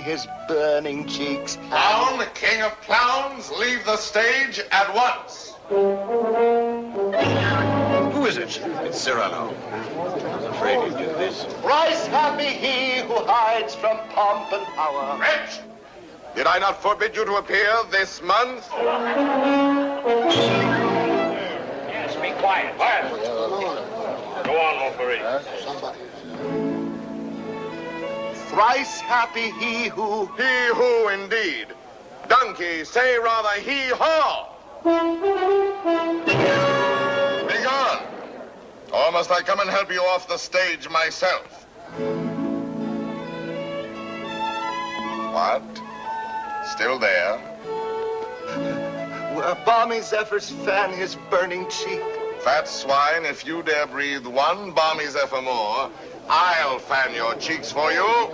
his burning cheeks. Clown, king of clowns, leave the stage at once. Who is it? It's Cyrano. I was afraid you'd do this. Thrice happy he who hides from pomp and power. Wretch! Did I not forbid you to appear this month? Yes, be quiet. Quiet. Go on, Montferry. Thrice happy he who... He who, indeed. Donkey, say rather he-haw. Be gone. Or must I come and help you off the stage myself? What? Still there? Where balmy zephyrs fan his burning cheek. Fat swine, if you dare breathe one balmy zephyr more, I'll fan your cheeks for you.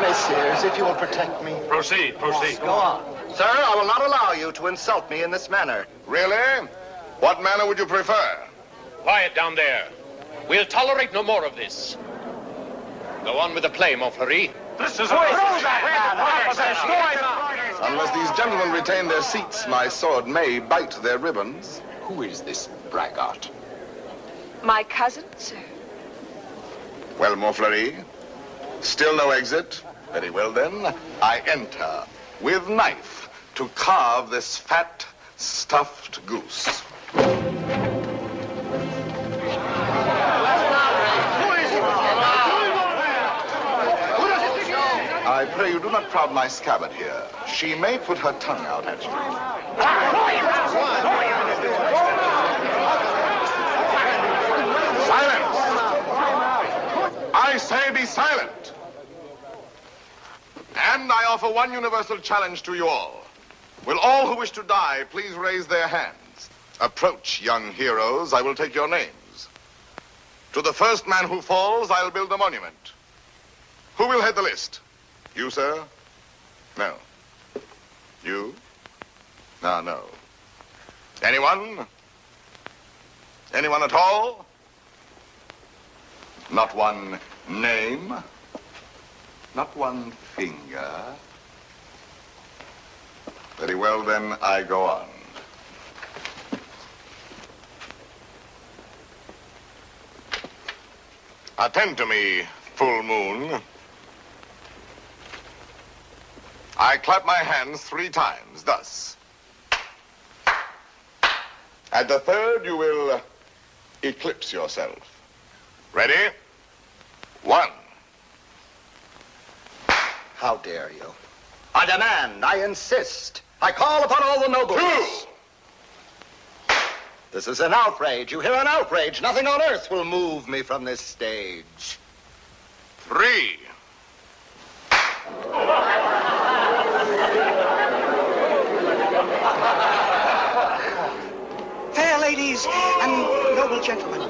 Messieurs, if you will protect me. Proceed, proceed. Go on. Sir, I will not allow you to insult me in this manner. Really? What manner would you prefer? Quiet down there. We'll tolerate no more of this. Go on with the play, Montferry. This is Unless these gentlemen retain their seats, my sword may bite their ribbons. Who is this braggart? My cousin, sir. Well, Montferry, still no exit? Very well, then. I enter with knife to carve this fat, stuffed goose. I pray you do not crowd my scabbard here. She may put her tongue out at you. Silence! I say be silent! And I offer one universal challenge to you all. Will all who wish to die please raise their hands? Approach, young heroes. I will take your names. To the first man who falls, I'll build a monument. Who will head the list? You, sir? No. You? No, no. Anyone? Anyone at all? Not one name? Not one finger? Very well, then, I go on. Attend to me, full moon. I clap my hands 3 times, thus. At the third, you will eclipse yourself. Ready? 1. How dare you? I demand, I insist. I call upon all the nobles. 2. This is an outrage. You hear, an outrage. Nothing on earth will move me from this stage. 3. Fair ladies and noble gentlemen.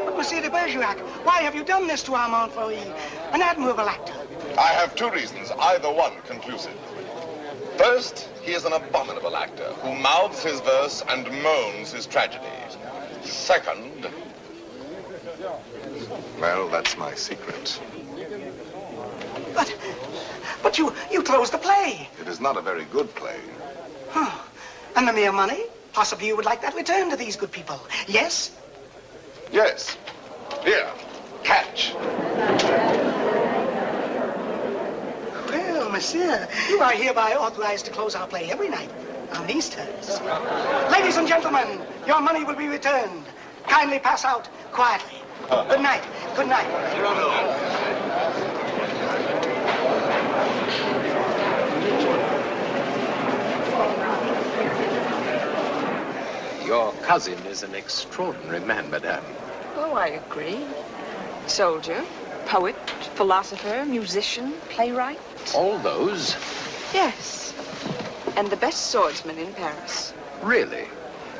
But Monsieur de Bergerac, why have you done this to our Montferry, an admirable actor? I have 2 reasons, either one conclusive. First, he is an abominable actor who mouths his verse and moans his tragedy. Second, well, that's my secret. But you closed the play. It is not a very good play. Huh. And the mere money? Possibly you would like that returned to these good people. Yes? Yes. Here, catch. Well, monsieur, you are hereby authorized to close our play every night on these terms. Ladies and gentlemen, your money will be returned. Kindly pass out quietly. Good night. Good night. Your cousin is an extraordinary man, madame. Oh, I agree. Soldier, poet, philosopher, musician, playwright. All those? Yes. And the best swordsman in Paris. Really?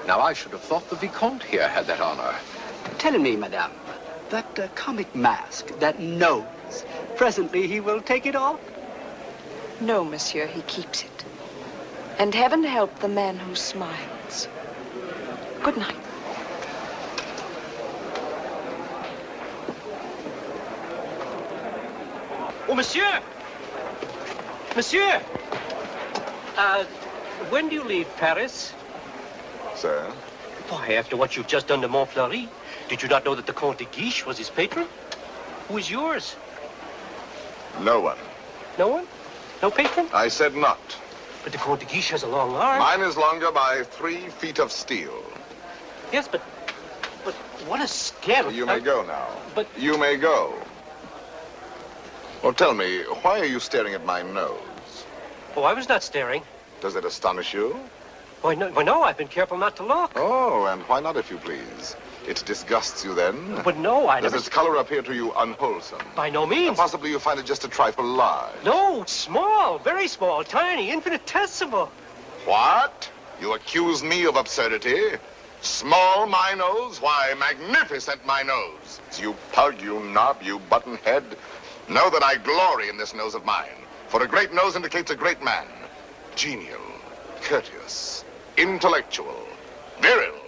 Now, I should have thought the Vicomte here had that honor. Tell me, madame, that comic mask, that nose, presently he will take it off? No, monsieur, he keeps it. And heaven help the man who smiles. Good night. Oh, monsieur! Monsieur! When do you leave Paris? Sir? Why, after what you've just done to Montfleury, did you not know that the Comte de Guiche was his patron? Who is yours? No one. No one? No patron? I said not. But the Comte de Guiche has a long arm. Mine is longer by 3 feet of steel. Yes, but what a scandal. You may go now. But... You may go. Well, tell me, why are you staring at my nose? Oh, I was not staring. Does it astonish you? Why, no, I've been careful not to look. Oh, and why not, if you please? It disgusts you then? But no, I never... Does its color appear to you unwholesome? By no means. Possibly you find it just a trifle large. No, small, very small, tiny, infinitesimal. What? You accuse me of absurdity? Small, my nose? Why, magnificent, my nose. You pug, you knob, you button head. Know that I glory in this nose of mine. For a great nose indicates a great man. Genial, courteous, intellectual, virile,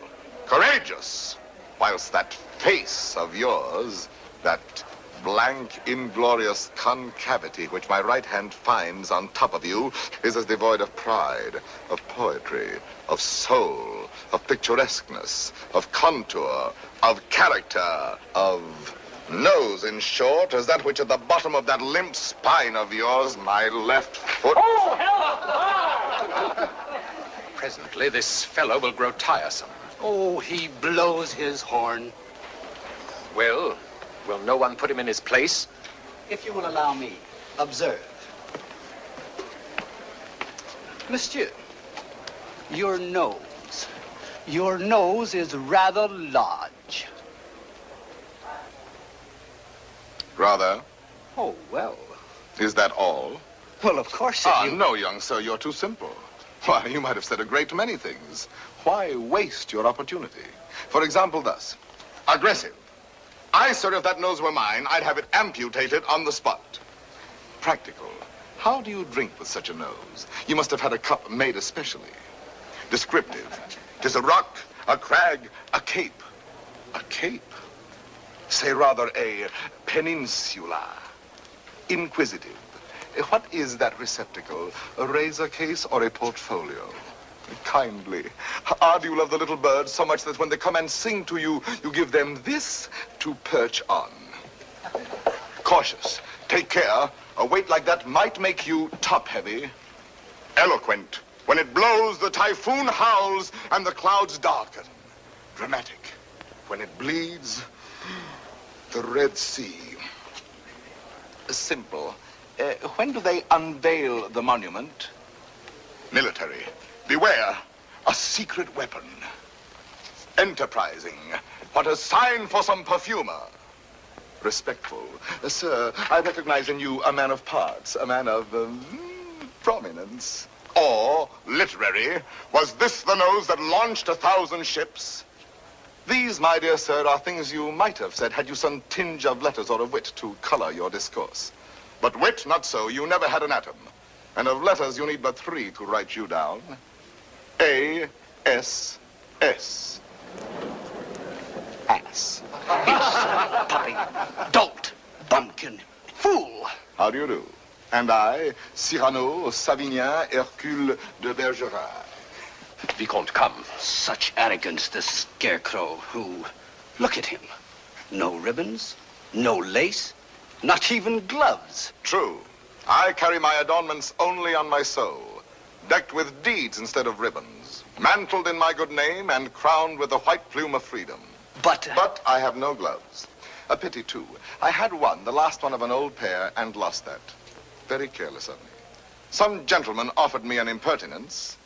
courageous. Whilst that face of yours, that blank, inglorious concavity which my right hand finds on top of you, is as devoid of pride, of poetry, of soul, of picturesqueness, of contour, of character, of nose, in short, as that which at the bottom of that limp spine of yours, my left foot... Oh, hell! Presently, this fellow will grow tiresome. Oh, he blows his horn. Well, will no one put him in his place? If you will allow me, observe. Monsieur, your nose. Your nose is rather large. Rather? Oh, well. Is that all? Well, of course, if you... No, young sir, you're too simple. Why, you might have said a great many things. Why waste your opportunity? For example, thus. Aggressive. I, sir, if that nose were mine, I'd have it amputated on the spot. Practical. How do you drink with such a nose? You must have had a cup made especially. Descriptive. 'Tis a rock, a crag, a cape. A cape? Say rather a peninsula. Inquisitive. What is that receptacle? A razor case or a portfolio? Kindly. Do you love the little birds so much that when they come and sing to you, you give them this to perch on? Cautious. Take care. A weight like that might make you top-heavy. Eloquent. When it blows, the typhoon howls and the clouds darken. Dramatic. When it bleeds, the Red Sea. Simple. When do they unveil the monument? Military. Beware, a secret weapon. Enterprising. What a sign for some perfumer. Respectful. Sir, I recognize in you a man of parts, a man of prominence. Or, literary, was this the nose that launched 1,000 ships? These, my dear sir, are things you might have said had you some tinge of letters or of wit to color your discourse. But wit, not so. You never had an atom. And of letters, you need but 3 to write you down. A, S, S. Ass. Beast, puppy, dolt, bumpkin, fool. How do you do? And I, Cyrano, Savinien, Hercule de Bergerac. Vicomte, come. Such arrogance, the scarecrow who... Look at him. No ribbons, no lace, not even gloves. True. I carry my adornments only on my soul, decked with deeds instead of ribbons, mantled in my good name and crowned with the white plume of freedom. But I have no gloves. A pity, too. I had one, the last one of an old pair, and lost that. Very careless of me. Some gentleman offered me an impertinence.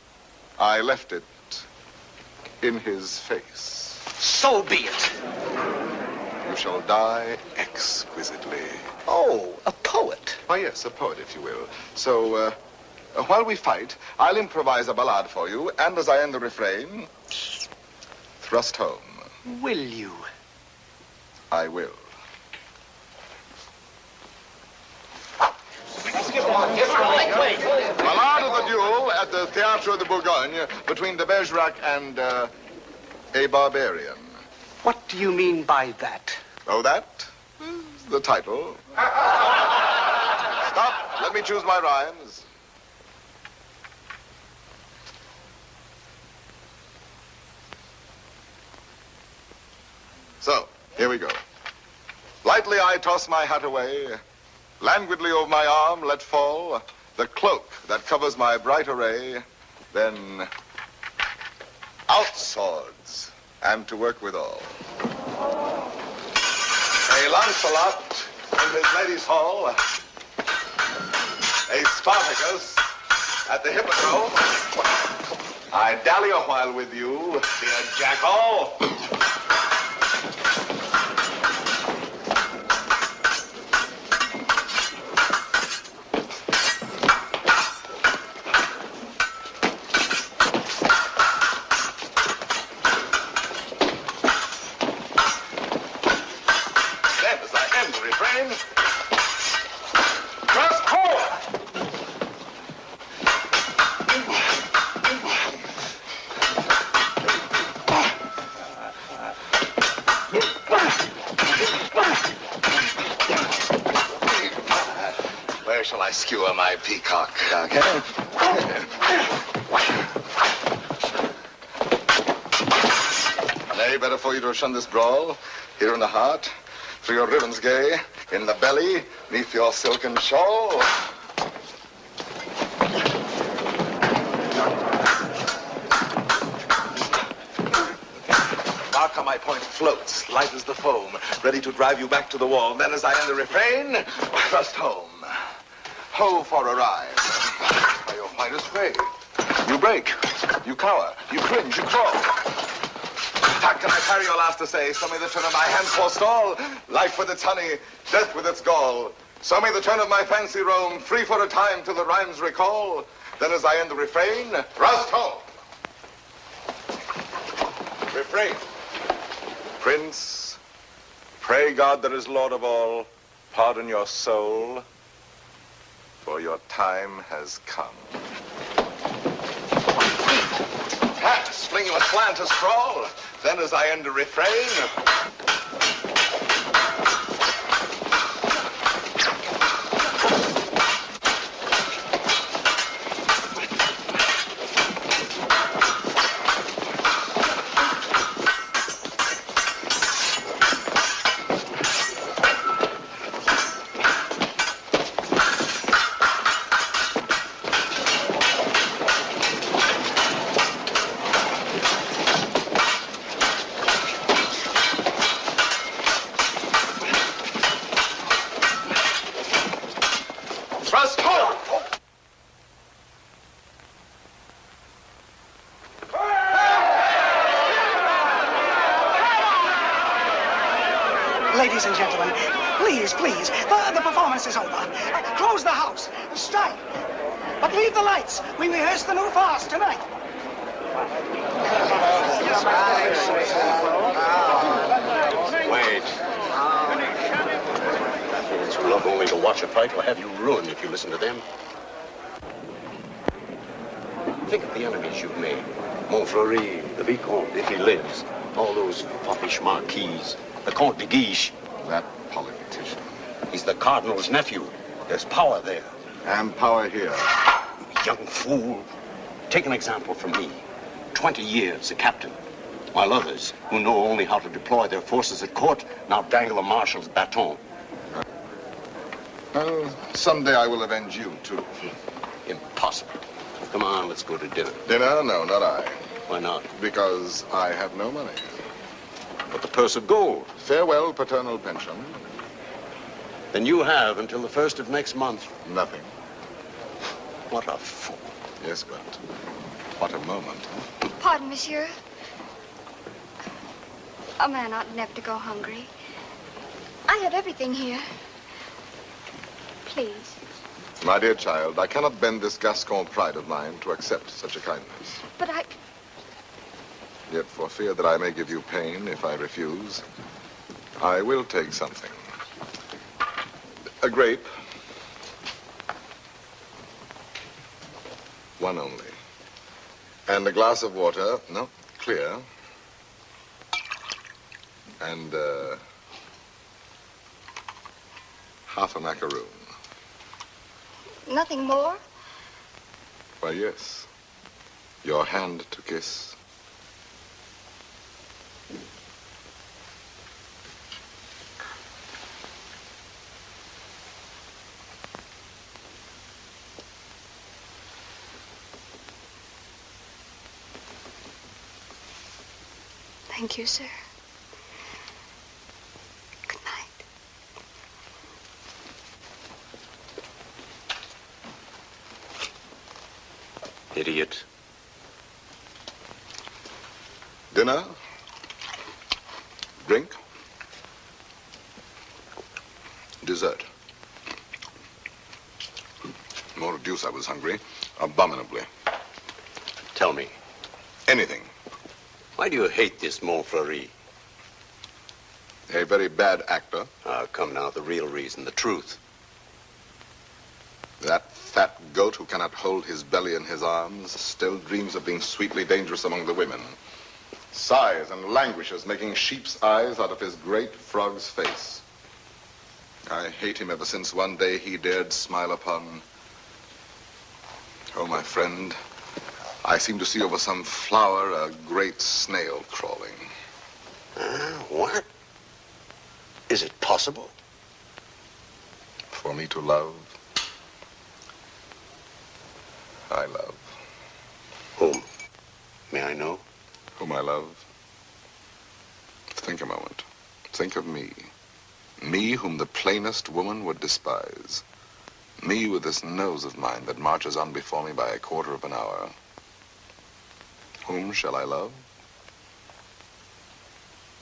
I left it in his face. So be it. You shall die exquisitely. Oh, a poet. Why, yes, a poet, if you will. So, while we fight, I'll improvise a ballade for you, and as I end the refrain, thrust home. Will you? I will. Ballade of the duel at the Théâtre de Bourgogne between de Bergerac and a barbarian. What do you mean by that? Oh, that? The title. Stop. Let me choose my rhymes. So, here we go. Lightly I toss my hat away. Languidly over my arm let fall the cloak that covers my bright array. Then out swords, and to work withal. A Lancelot in his lady's hall. A Spartacus at the hippodrome. I dally a while with you, dear jackal. Shall I skewer my peacock? Okay. Nay, better for you to shun this brawl. Here in the heart, through your ribbons gay, in the belly, neath your silken shawl. Mark how my point floats, light as the foam, ready to drive you back to the wall. Then as I end the refrain, thrust home. Ho for a ride. By your finest way. You break, you cower, you cringe, you crawl. How can I parry your last essay? So may the turn of my hand forestall. Life with its honey, death with its gall. So may the turn of my fancy roam, free for a time till the rhymes recall. Then as I end the refrain, thrust home. Refrain. Prince, pray God that is Lord of all, pardon your soul, for your time has come. Pass, fling you aslant a scrawl. Then as I end a refrain, thrust home. Ladies and gentlemen, please, please, the performance is over. Close the house, strike. But leave the lights. We rehearse the new farce tonight. Wait. You love only to watch a fight will have you ruined if you listen to them. Think of the enemies you've made. Montfleury, the Vicomte, if he lives. All those foppish marquises. The Comte de Guiche. That politician. He's the Cardinal's nephew. There's power there. And power here. Young fool. Take an example from me. 20 years a captain. While others, who know only how to deploy their forces at court, now dangle a marshal's baton. Well, someday I will avenge you, too. Impossible. Come on, let's go to dinner. Dinner? No, not I. Why not? Because I have no money. But the purse of gold. Farewell, paternal pension. Then you have until the 1st of next month. Nothing. What a fool. Yes, but what a moment. Pardon, monsieur. A man ought never to go hungry. I have everything here. Please. My dear child, I cannot bend this Gascon pride of mine to accept such a kindness. But I... Yet for fear that I may give you pain if I refuse, I will take something. A grape. One only. And a glass of water, no, clear. And, half a macaroon. Nothing more? Why, yes. Your hand to kiss. Thank you, sir. Good night. Idiot. Dinner? Drink? Dessert? More deuce, I was hungry. Abominably. Tell me, Anything. why do you hate this Montfleury? A very bad actor. Come now, the real reason, the truth. That fat goat who cannot hold his belly in his arms still dreams of being sweetly dangerous among the women. Sighs and languishes, making sheep's eyes out of his great frog's face. I hate him ever since one day he dared smile upon... Oh, my friend, I seem to see over some flower a great snail crawling. What? Is it possible? For me to love, I love. Whom? May I know? Whom I love. Think a moment. Think of me. Me whom the plainest woman would despise. Me with this nose of mine that marches on before me by a quarter of an hour. Whom shall I love?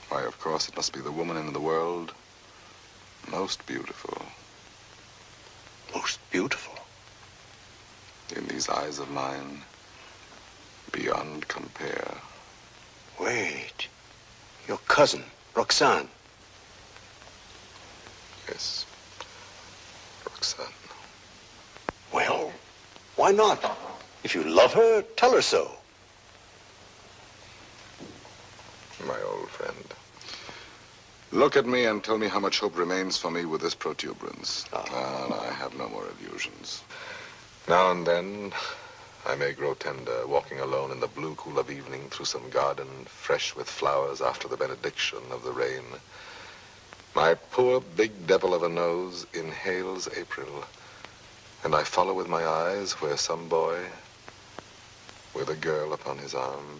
Why, of course, it must be the woman in the world most beautiful. Most beautiful? In these eyes of mine, beyond compare. Wait. Your cousin, Roxane. Yes, Roxane. Well, why not? If you love her, tell her so. My old friend. Look at me and tell me how much hope remains for me with this protuberance. And I have no more illusions. Now and then, I may grow tender, walking alone in the blue cool of evening through some garden fresh with flowers after the benediction of the rain. My poor big devil of a nose inhales April, and I follow with my eyes where some boy, with a girl upon his arm,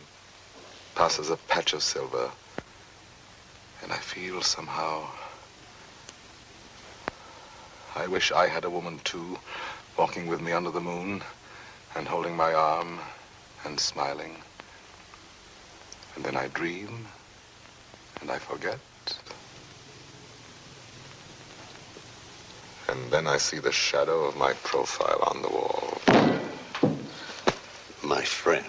passes a patch of silver, and I feel somehow, I wish I had a woman too, walking with me under the moon, and holding my arm, and smiling. And then I dream, and I forget. And then I see the shadow of my profile on the wall. My friend.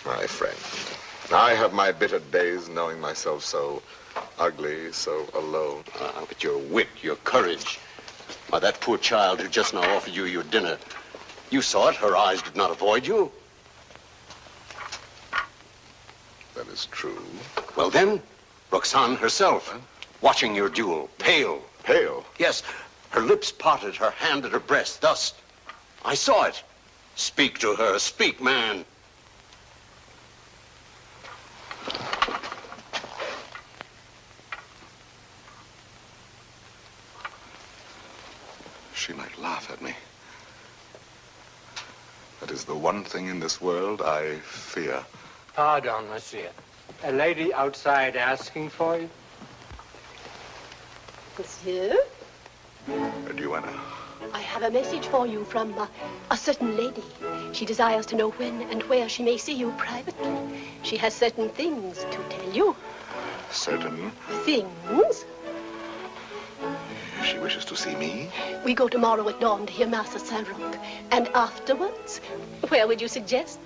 My friend. I have my bitter days knowing myself so ugly, so alone. But your wit, your courage. Why, that poor child who just now offered you your dinner. You saw it. Her eyes did not avoid you. That is true. Well, then, Roxane herself, watching your duel, pale. Pale? Yes, her lips parted, her hand at her breast, thus. I saw it. Speak to her. Speak, man. She might laugh at me. That is the one thing in this world I fear. Pardon, monsieur. A lady outside asking for you? Monsieur? Duenna. I have a message for you from a certain lady. She desires to know when and where she may see you privately. She has certain things to tell you. Certain? Things? She wishes to see me? We go tomorrow at dawn to hear Master Saint-Roch. And afterwards, where would you suggest?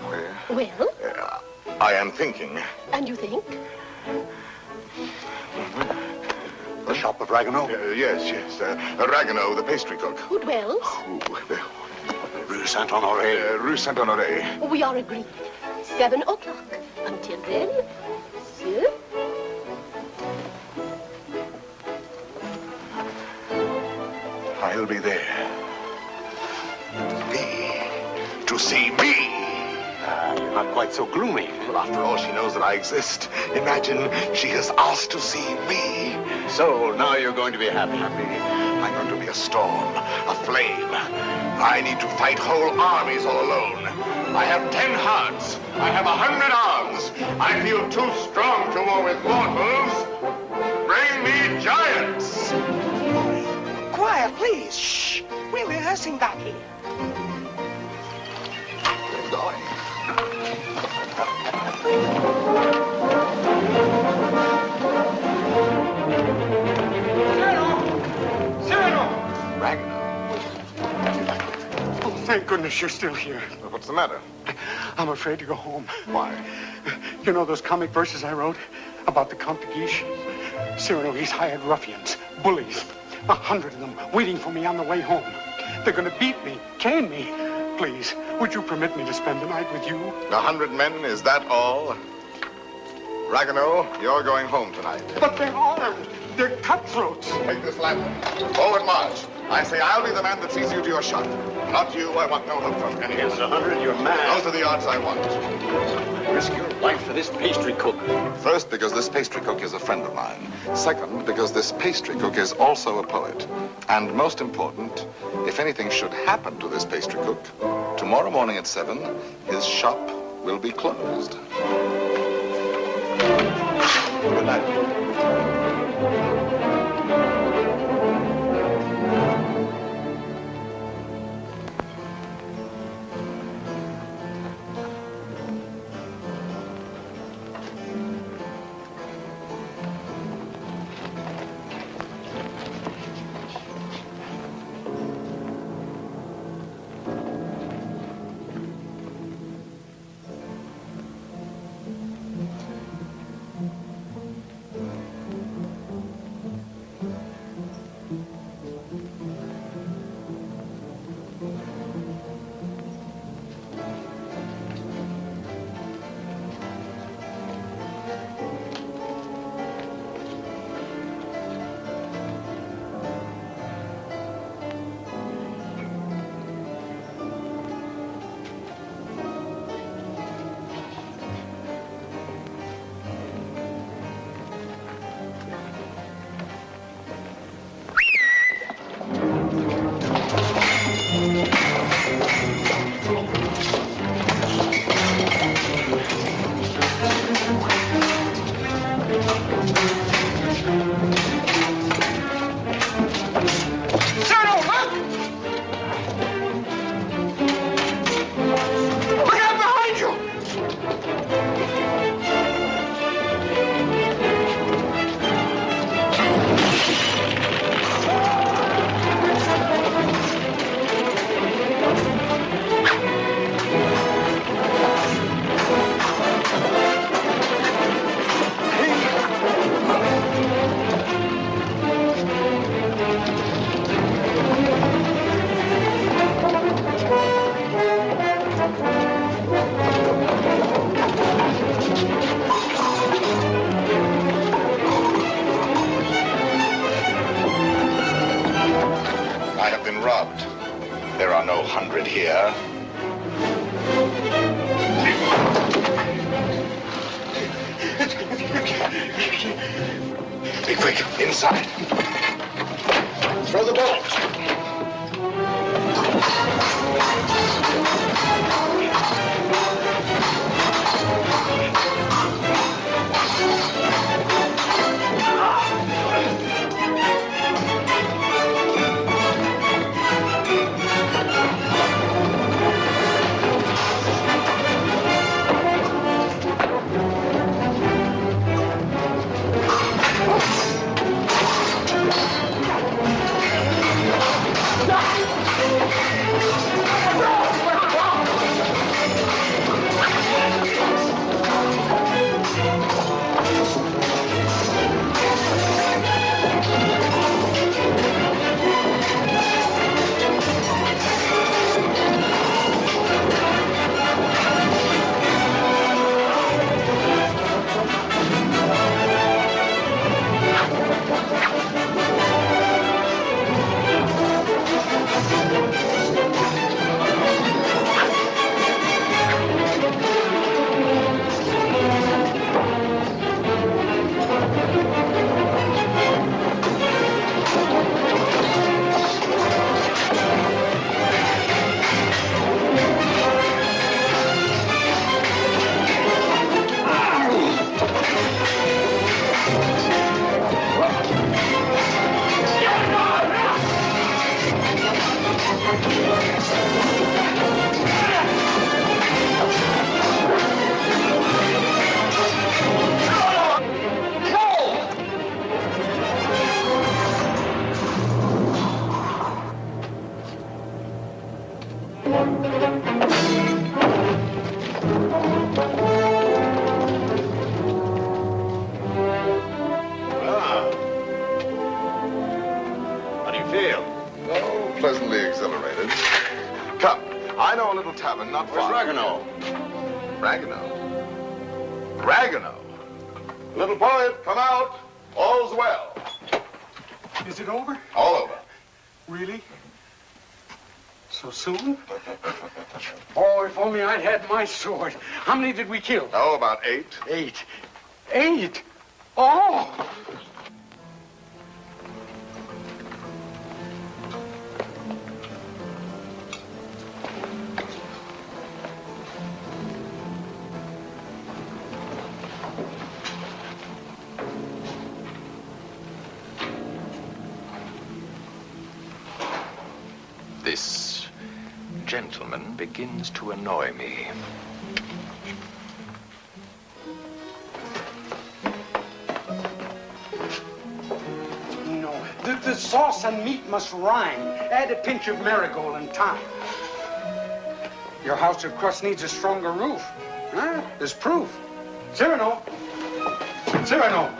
Where? Well? I am thinking. And you think? The shop of Ragueneau? Yes. Ragueneau, the pastry cook. Who dwells? Rue Saint-Honoré. Rue Saint-Honoré. We are agreed. 7 o'clock. Until then, monsieur. I'll be there. To see me. You're not quite so gloomy. Well, after all, she knows that I exist. Imagine she has asked to see me. So now you're going to be happy. I'm going to be a storm, a flame. I need to fight whole armies all alone. I have 10 hearts. I have 100 arms. I feel too strong to war with mortals. Bring me giants. Quiet, please. Shh. We're rehearsing back here. We're going. Cyrano! Ragnar. Oh, thank goodness you're still here. Well, what's the matter? I'm afraid to go home. Why? You know those comic verses I wrote about the Count de Guiche? Cyrano, he's hired ruffians, bullies, 100 of them waiting for me on the way home. They're going to beat me, cane me. Please, would you permit me to spend the night with you? 100 men, is that all? Ragnar, you're going home tonight. But they're armed. They're cutthroats. Take this lantern. Forward march. I say I'll be the man that sees you to your shot. Not you. I want no help from any of Against 100, you're mad. Those are the odds I want. Risk your life for this pastry cook. First, because this pastry cook is a friend of mine. Second, because this pastry cook is also a poet. And most important, if anything should happen to this pastry cook, tomorrow morning at 7, his shop will be closed. Good night. Robbed. There are no 100 here. Be quick, inside. Throw the bullet. How do you feel? Oh, pleasantly exhilarated. Come, I know a little tavern not far. Where's Ragueneau? Ragueneau? Ragueneau? Little poet, come out. All's well. Is it over? All over. Really? So soon? Oh, if only I'd had my sword. How many did we kill? Oh, about 8. 8. 8? Oh! This gentleman begins to annoy me. No, the sauce and meat must rhyme. Add a pinch of marigold and thyme. Your house of crust needs a stronger roof. Huh? There's proof. Cyrano! Cyrano!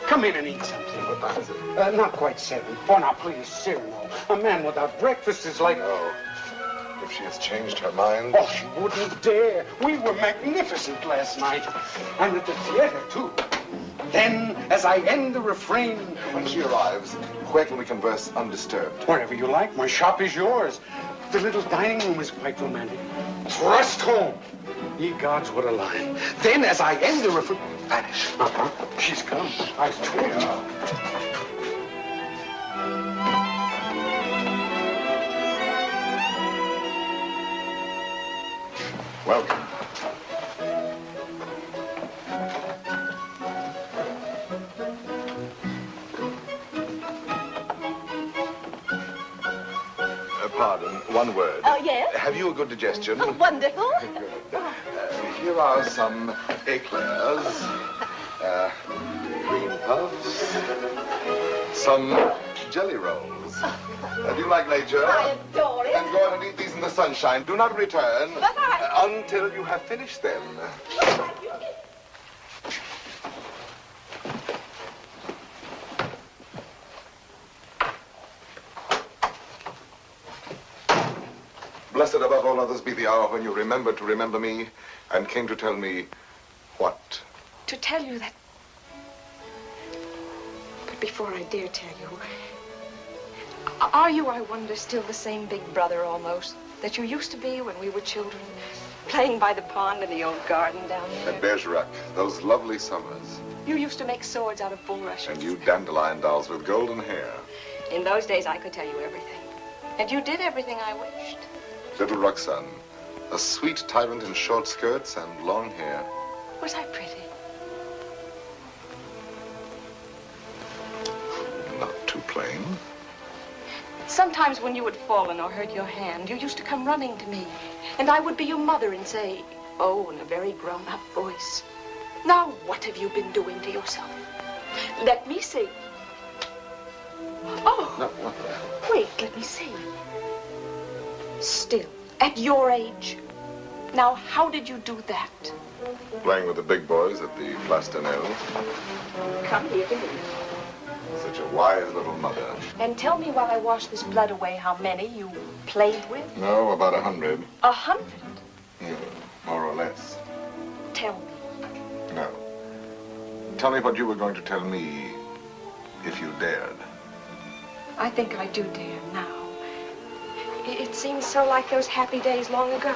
Come in and eat something. What time is it? Not quite 7. Oh, now, please, Cyrano. A man without breakfast is like... No. If she has changed her mind... Oh, she wouldn't dare. We were magnificent last night. And at the theater, too. Then, as I end the refrain... When she arrives, where can we converse undisturbed? Wherever you like. My shop is yours. The little dining room is quite romantic. Thrust home. Ye gods, what a line. Then, as I end the refrain... Vanish. She's come. I told you. Welcome. Pardon, one word. Oh, yes? Have you a good digestion? Oh, wonderful. Good. Here are some eclairs, cream puffs, some jelly rolls. Do you like nature? I adore it. Then go out and eat these in the sunshine. Do not return until you have finished them. Blessed above all others be the hour when you remembered to remember me and came to tell me what? To tell you that... But before I dare tell you, are you, I wonder, still the same big brother almost that you used to be when we were children, playing by the pond in the old garden down there? At Bergerac, those lovely summers. You used to make swords out of bulrushes. And you dandelion dolls with golden hair. In those days, I could tell you everything. And you did everything I wished. Little Roxane, a sweet tyrant in short skirts and long hair. Was I pretty? Not too plain. Sometimes when you had fallen or hurt your hand, you used to come running to me. And I would be your mother and say, oh, in a very grown-up voice, now what have you been doing to yourself? Let me see. Oh, No, what? wait, let me see. Still, at your age. Now, how did you do that? Playing with the big boys at the Place d'Anel. Come here to me. Such a wise little mother. And tell me while I wash this blood away how many you played with. No, about 100. 100? More or less. Tell me. No. Tell me what you were going to tell me if you dared. I think I do dare now. It seems so like those happy days long ago.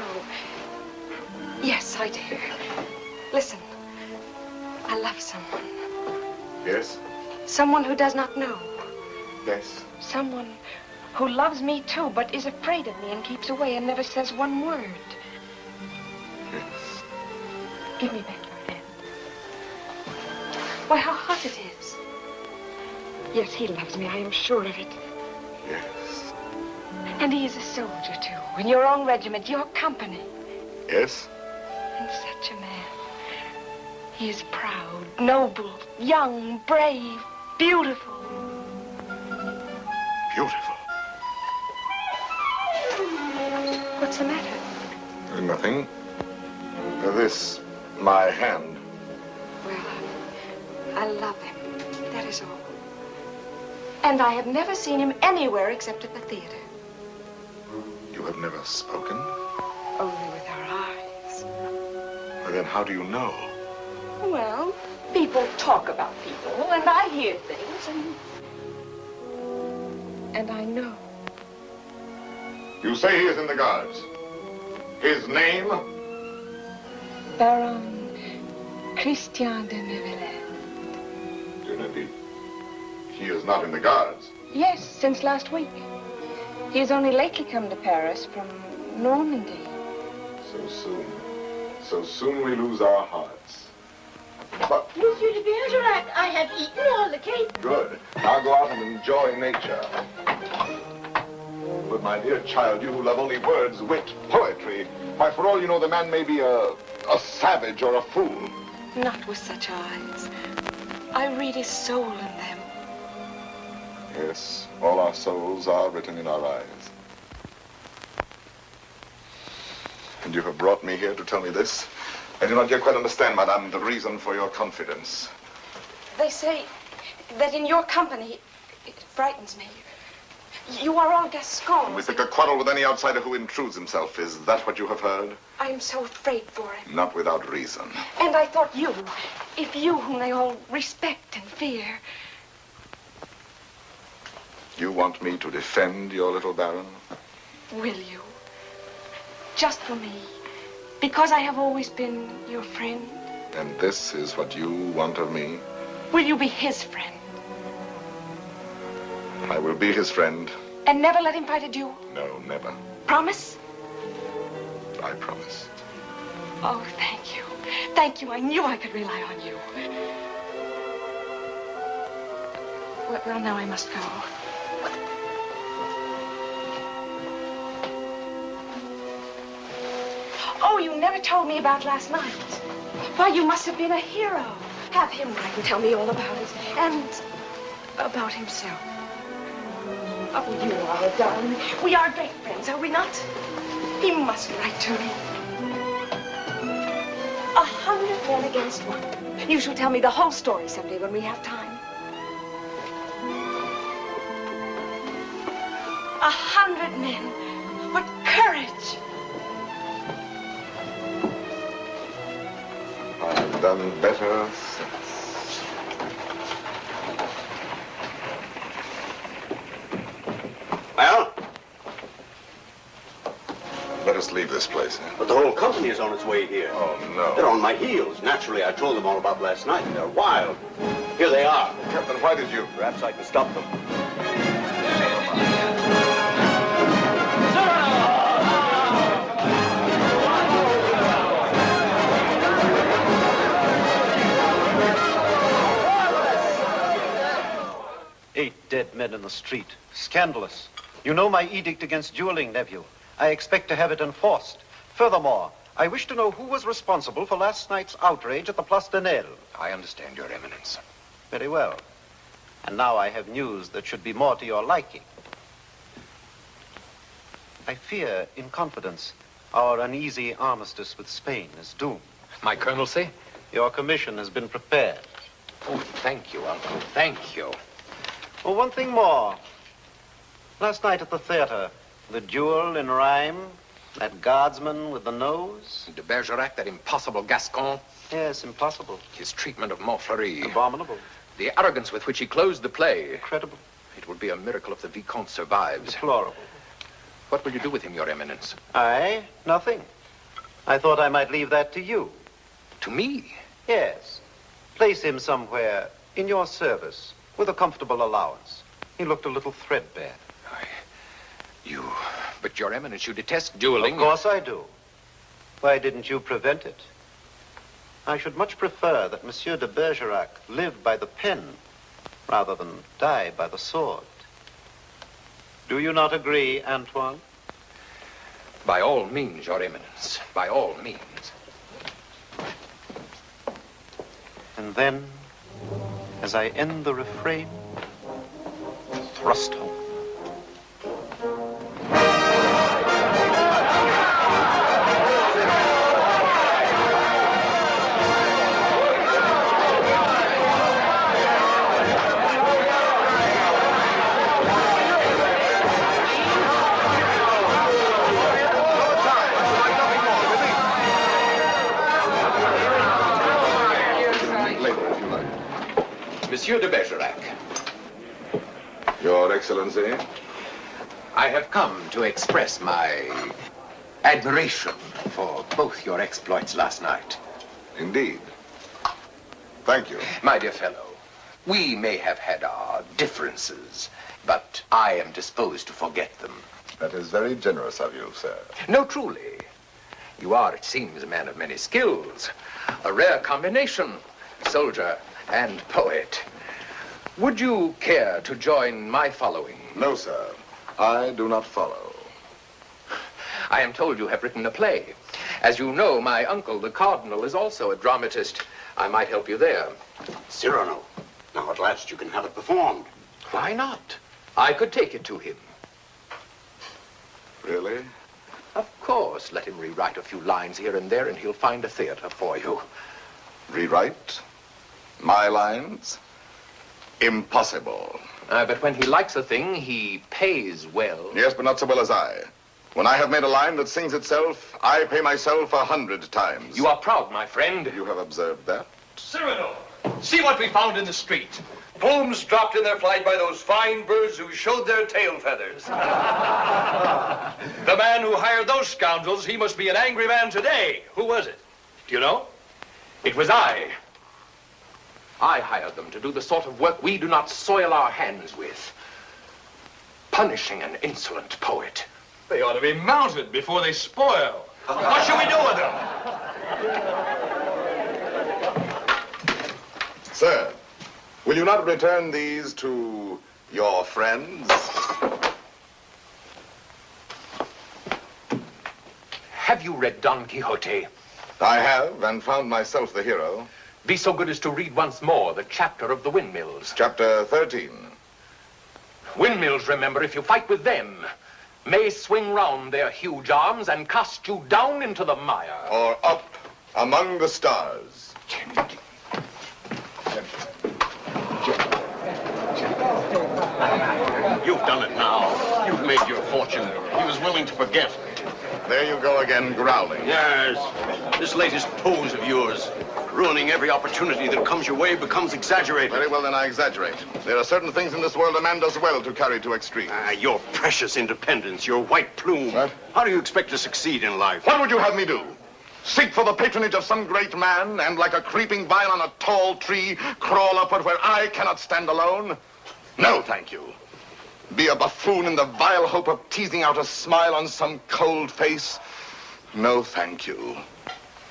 Yes, I dare. Listen, I love someone. Yes? Someone who does not know. Yes. Someone who loves me too, but is afraid of me and keeps away and never says one word. Yes. Give me back your hand. Why, how hot it is. Yes, he loves me, I am sure of it. Yes. And he is a soldier, too, in your own regiment, your company. Yes? And such a man. He is proud, noble, young, brave, beautiful. Beautiful. What's What's the matter? Nothing. This, my hand. Well, I love him. That is all. And I have never seen him anywhere except at the theater. You have never spoken? Only with our eyes. Well, then how do you know? Well, people talk about people, and I hear things, and I know. You say he is in the guards. His name? Baron Christian de Neuvillette. He is not in the guards. Yes, since last week. He has only lately come to Paris from Normandy. So soon. So soon we lose our hearts. But... Monsieur de Bergerac, I have eaten all the cake. Good. Now go out and enjoy nature. But my dear child, you who love only words, wit, poetry, why, for all you know, the man may be a savage or a fool. Not with such eyes. I read his soul in them. Yes, all our souls are written in our eyes. And you have brought me here to tell me this? I do not yet quite understand, madame, the reason for your confidence. They say that in your company, it frightens me. You are all Gascons. We pick a quarrel with any outsider who intrudes himself. Is that what you have heard? I am so afraid for him. Not without reason. And I thought you, if you whom they all respect and fear. You want me to defend your little baron? Will you? Just for me. Because I have always been your friend. And this is what you want of me? Will you be his friend? I will be his friend. And never let him fight a duel? No, never. Promise? I promise. Oh, thank you. Thank you. I knew I could rely on you. Well, now I must go. Oh, you never told me about last night. Why, you must have been a hero. Have him write and tell me all about it. And about himself. Oh, you are a darling. We are great friends, are we not? He must write to me. 100 men against one. You shall tell me the whole story someday when we have time. 100 men. What courage! I've done better since. Well? Let us leave this place, eh? But the whole company is on its way here. Oh, no. They're on my heels. Naturally, I told them all about last night, and they're wild. Here they are. Captain, why did you? Perhaps I can stop them. Dead men in the street. Scandalous. You know my edict against dueling, nephew. I expect to have it enforced. Furthermore, I wish to know who was responsible for last night's outrage at the Place de Nesle. I understand, Your Eminence. Very well. And now I have news that should be more to your liking. I fear, in confidence, our uneasy armistice with Spain is doomed. My colonelcy? Your commission has been prepared. Oh, thank you, Uncle. Thank you. Oh, one thing more. Last night at the theater, the duel in rhyme, that guardsman with the nose. De Bergerac, that impossible Gascon. Yes, impossible. His treatment of Montfleury. Abominable. The arrogance with which he closed the play. Incredible. It would be a miracle if the Vicomte survives. Deplorable. What will you do with him, Your Eminence? I? Nothing. I thought I might leave that to you. To me? Yes. Place him somewhere in your service with a comfortable allowance. He looked a little threadbare. But Your Eminence, you detest dueling. Of course I do. Why didn't you prevent it? I should much prefer that Monsieur de Bergerac live by the pen rather than die by the sword. Do you not agree, Antoine? By all means, Your Eminence. By all means. And then, as I end the refrain, thrust home. Monsieur de Bergerac. Your Excellency. I have come to express my admiration for both your exploits last night. Indeed. Thank you. My dear fellow, we may have had our differences, but I am disposed to forget them. That is very generous of you, sir. No, truly. You are, it seems, a man of many skills. A rare combination, soldier and poet. Would you care to join my following? No, sir. I do not follow. I am told you have written a play. As you know, my uncle, the Cardinal, is also a dramatist. I might help you there. Cyrano, now at last you can have it performed. Why not? I could take it to him. Really? Of course. Let him rewrite a few lines here and there, and he'll find a theater for you. Rewrite? My lines? Impossible. But when he likes a thing, he pays well. Yes, but not so well as I. When I have made a line that sings itself, I pay myself 100 times. You are proud, my friend. You have observed that? Cyrano, see what we found in the street. Plumes dropped in their flight by those fine birds who showed their tail feathers. The man who hired those scoundrels, he must be an angry man today. Who was it? Do you know? It was I. I hired them to do the sort of work we do not soil our hands with. Punishing an insolent poet. They ought to be mounted before they spoil. What shall we do with them? Sir, will you not return these to your friends? Have you read Don Quixote? I have, and found myself the hero. Be so good as to read once more the chapter of the windmills. Chapter 13. Windmills, remember, if you fight with them, may swing round their huge arms and cast you down into the mire. Or up among the stars. You've done it now. You've made your fortune. He was willing to forget. There you go again, growling. Yes. This latest pose of yours, ruining every opportunity that comes your way, becomes exaggerated. Very well, then I exaggerate. There are certain things in this world a man does well to carry to extremes. Your precious independence, your white plume. What? How do you expect to succeed in life? What would you have me do? Seek for the patronage of some great man, and like a creeping vine on a tall tree, crawl upward where I cannot stand alone? No, thank you. Be a buffoon in the vile hope of teasing out a smile on some cold face? No, thank you.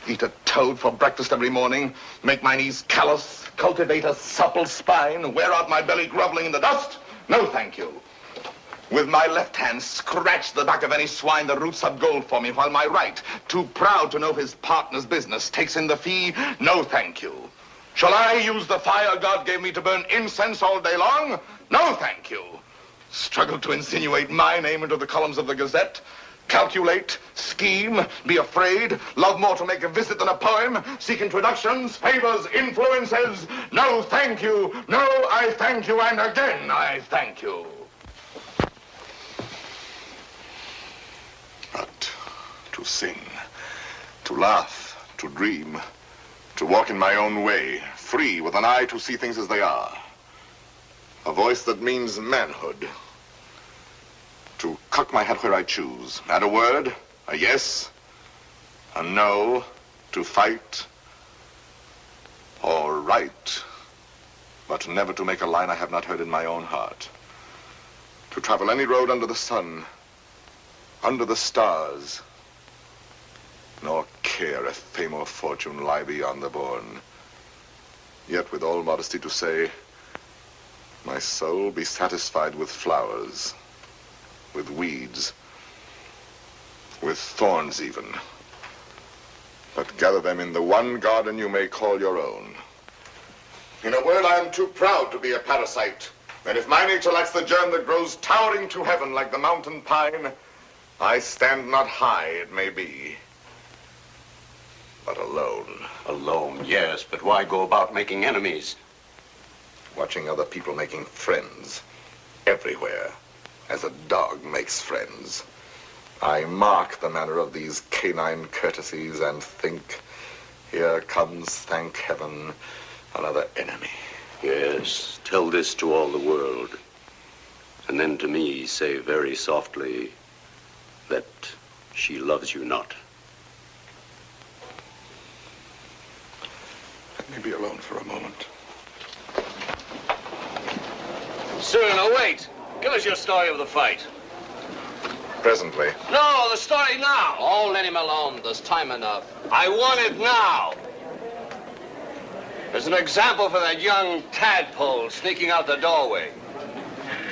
Eat a toad for breakfast every morning, make my knees callous, cultivate a supple spine, wear out my belly groveling in the dust? No, thank you. With my left hand, scratch the back of any swine that roots up gold for me, while my right, too proud to know his partner's business, takes in the fee? No, thank you. Shall I use the fire God gave me to burn incense all day long? No, thank you. Struggle to insinuate my name into the columns of the Gazette? Calculate, scheme, be afraid, love more to make a visit than a poem, seek introductions, favors, influences? No, thank you. No, I thank you, and again I thank you. But to sing, to laugh, to dream, to walk in my own way, free, with an eye to see things as they are. A voice that means manhood. To cock my hat where I choose. Add a word, a yes, a no, to fight or write, but never to make a line I have not heard in my own heart. To travel any road under the sun, under the stars, nor care if fame or fortune lie beyond the bourne. Yet with all modesty to say, my soul be satisfied with flowers, with weeds, with thorns even. But gather them in the one garden you may call your own. In a word, I am too proud to be a parasite. And if my nature lacks the germ that grows towering to heaven like the mountain pine, I stand not high, it may be, but alone. Alone, yes, but why go about making enemies? Watching other people making friends everywhere, as a dog makes friends. I mark the manner of these canine courtesies and think, here comes, thank heaven, another enemy. Yes, tell this to all the world. And then to me say very softly that she loves you not. Let me be alone for a moment. Cyrano, wait. Give us your story of the fight. Presently. No, the story now. Oh, let him alone. There's time enough. I want it now. There's an example for that young tadpole sneaking out the doorway.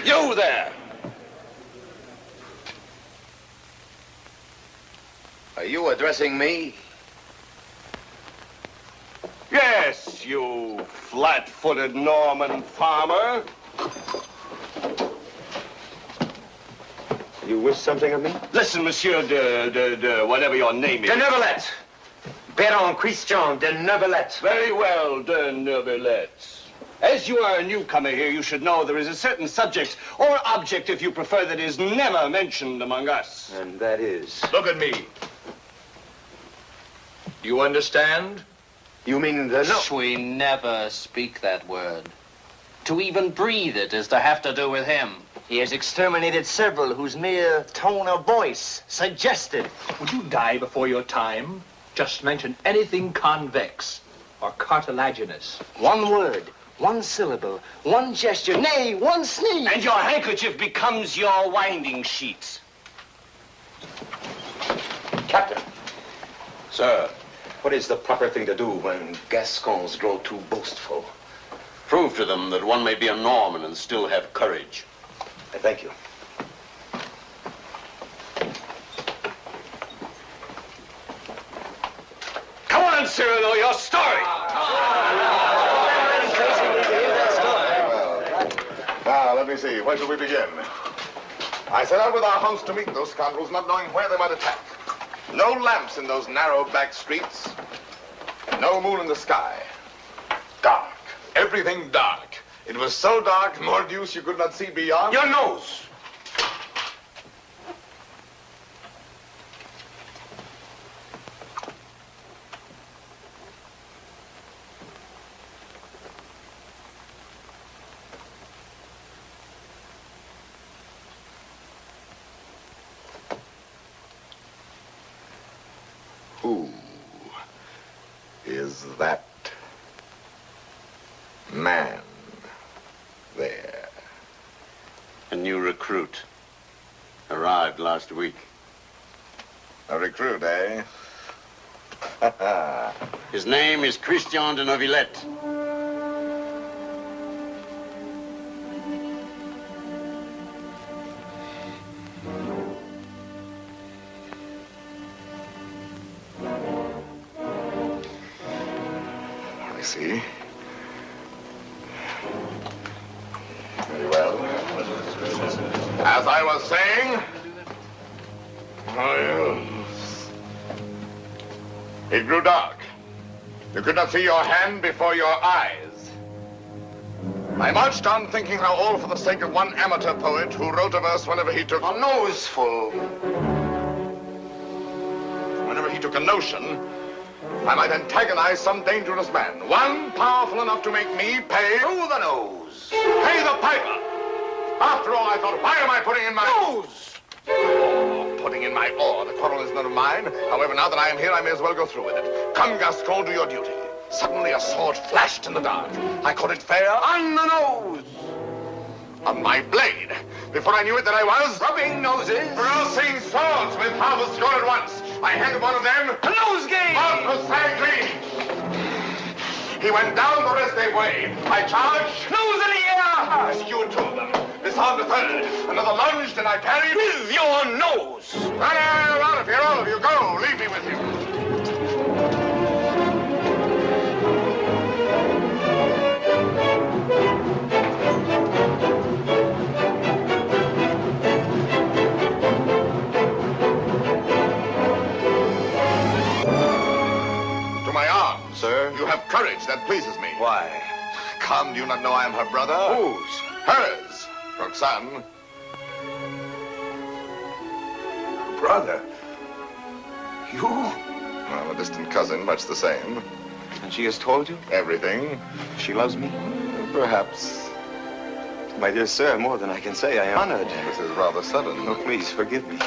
You there. Are you addressing me? Yes, you flat-footed Norman farmer. You wish something of me? Listen, Monsieur de whatever your name is. De Neuvillette. Baron Christian de Neuvillette. Very well, de Neuvillette. As you are a newcomer here, you should know there is a certain subject, or object, if you prefer, that is never mentioned among us. And that is? Look at me. You understand? You mean the... No. We never speak that word. To even breathe it is to have to do with him. He has exterminated several whose mere tone of voice suggested. Would you die before your time? Just mention anything convex or cartilaginous. One word, one syllable, one gesture, nay, one sneeze. And your handkerchief becomes your winding sheet. Captain. Sir. What is the proper thing to do when Gascons grow too boastful? Prove to them that one may be a Norman and still have courage. I thank you. Come on, Cyrano, your story. Now, let me see. Where shall we begin? I set out with our host to meet those scoundrels, not knowing where they might attack. No lamps in those narrow back streets. No moon in the sky. Dark. Everything dark. It was so dark, more deuce, you could not see beyond. Your nose. Who is that man there? A new recruit. Arrived last week. A recruit, eh? His name is Christian de Neuvillette. I see. Very well. As I was saying, it grew dark. You could not see your hand before your eyes. I marched on thinking how all for the sake of one amateur poet who wrote a verse whenever he took a noseful. Whenever he took a notion, I might antagonize some dangerous man. One powerful enough to make me pay through the nose. Pay the piper. After all, I thought, why am I putting in my nose? Oh, putting in my oar. The quarrel is none of mine. However, now that I am here, I may as well go through with it. Come, Gascon, do your duty. Suddenly a sword flashed in the dark. I caught it fair on the nose. On my blade. Before I knew it, that I was rubbing noses. Crossing swords with half a score at once. I handed one of them a nosegay. Precisely. He went down the rest they way. I charged. Nose in the air. Rescued two of them. Disarmed a third. Another lunged and I parried with your nose. Run out of here, all of you. Go. Leave me with you. Sir, you have courage that pleases me. Why? Come, do you not know I am her brother? Whose? Hers. Roxane. Brother? You? Well, a distant cousin, much the same. And she has told you? Everything. She loves me? Perhaps. My dear sir, more than I can say, I am honored. This is rather sudden. Oh, please, forgive me.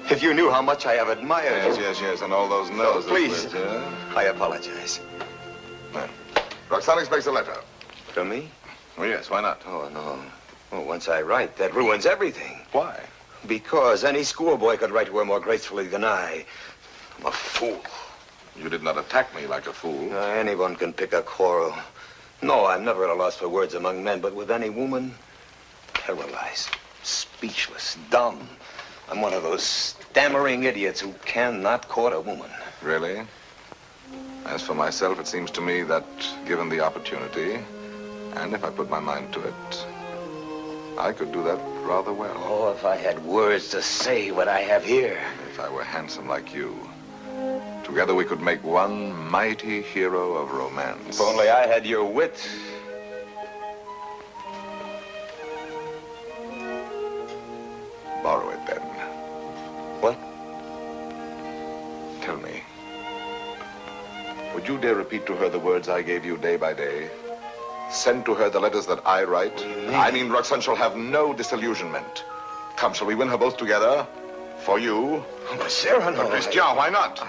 If you knew how much I have admired you. Yes, and all those noses. Please, I apologize. Well, Roxane expects a letter. From me? Oh, yes, why not? Oh, no. Well, once I write, that ruins everything. Why? Because any schoolboy could write to her more gracefully than I. I'm a fool. You did not attack me like a fool. Anyone can pick a quarrel. No, I'm never at a loss for words among men, but with any woman, paralyzed, speechless, dumb. I'm one of those stammering idiots who cannot court a woman. Really? As for myself, it seems to me that, given the opportunity, and if I put my mind to it, I could do that rather well. Oh, if I had words to say what I have here. If I were handsome like you. Together we could make one mighty hero of romance. If only I had your wit. Borrow it then. What? Tell me. Would you dare repeat to her the words I gave you day by day? Send to her the letters that I write? I mean, Roxane shall have no disillusionment. Come, shall we win her both together? For you? Oh, but Cyrano... But Christian, why not?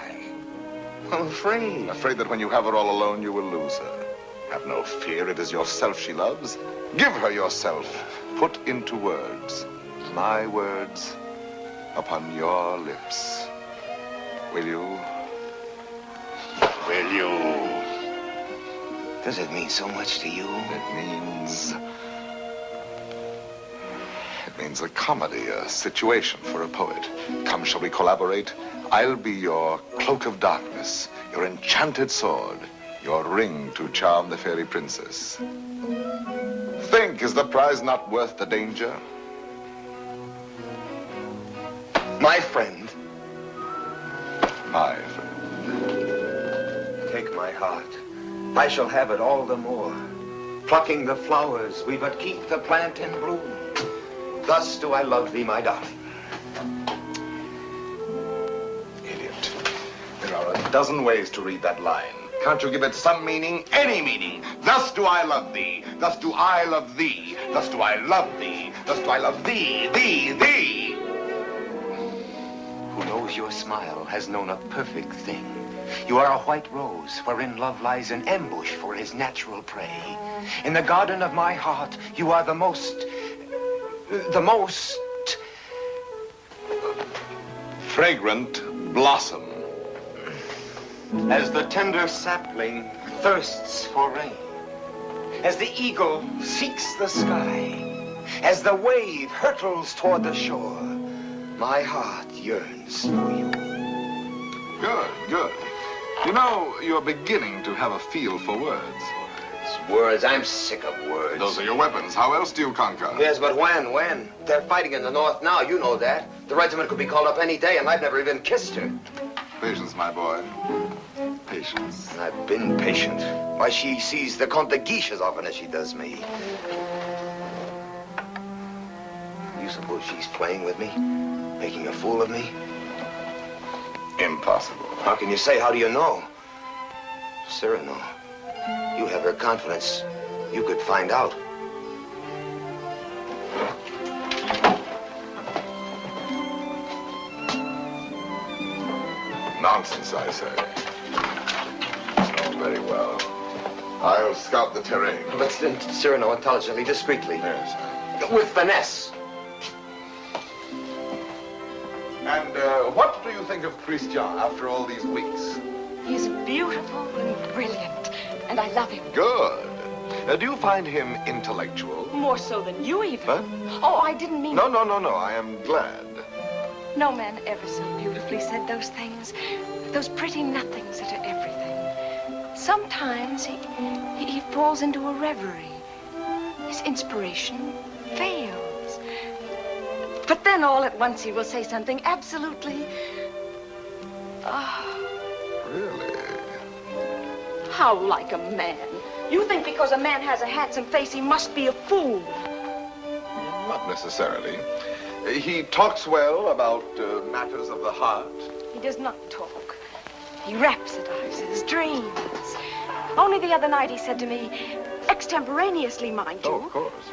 I'm afraid. Afraid that when you have her all alone, you will lose her. Have no fear, it is yourself she loves. Give her yourself. Put into words, my words, upon your lips. Will you? Will you? Does it mean so much to you? It means a comedy, a situation for a poet. Come, shall we collaborate? I'll be your cloak of darkness, your enchanted sword, your ring to charm the fairy princess. Think, is the prize not worth the danger? My friend. My friend. Take my heart. I shall have it all the more. Plucking the flowers, we but keep the plant in bloom. Thus do I love thee, my darling. Idiot. There are a dozen ways to read that line. Can't you give it some meaning? Any meaning. Thus do I love thee. Thus do I love thee. Thus do I love thee. Thus do I love thee, thee. Who knows your smile has known a perfect thing. You are a white rose wherein love lies in ambush for his natural prey. In the garden of my heart, you are the most fragrant blossom. As the tender sapling thirsts for rain, as the eagle seeks the sky, as the wave hurtles toward the shore, my heart yearns for you. Good. You know, you're beginning to have a feel for words. Words, I'm sick of words. Those are your weapons. How else do you conquer? Yes, but when? They're fighting in the north now, you know that. The regiment could be called up any day, and I've never even kissed her. Patience, my boy. Patience. I've been patient. Why, she sees the Comte de Guiche as often as she does me. You suppose she's playing with me? Making a fool of me? Impossible. How can you say? How do you know? Cyrano, you have her confidence. You could find out. Nonsense, I say. Oh, very well. I'll scout the terrain. But Cyrano, intelligently, discreetly. Yes. With finesse. And what do you think of Christian after all these weeks? He's beautiful and brilliant, and I love him. Good. Do you find him intellectual? More so than you even. Huh? Oh, I didn't mean... No. I am glad. No man ever so beautifully said those things. Those pretty nothings that are everything. Sometimes he falls into a reverie. His inspiration fails. But then all at once he will say something absolutely... Really? How like a man. You think because a man has a handsome face, he must be a fool. Not necessarily. He talks well about matters of the heart. He does not talk. He rhapsodizes, dreams. Only the other night he said to me, Extemporaneously, mind you. Oh, of course.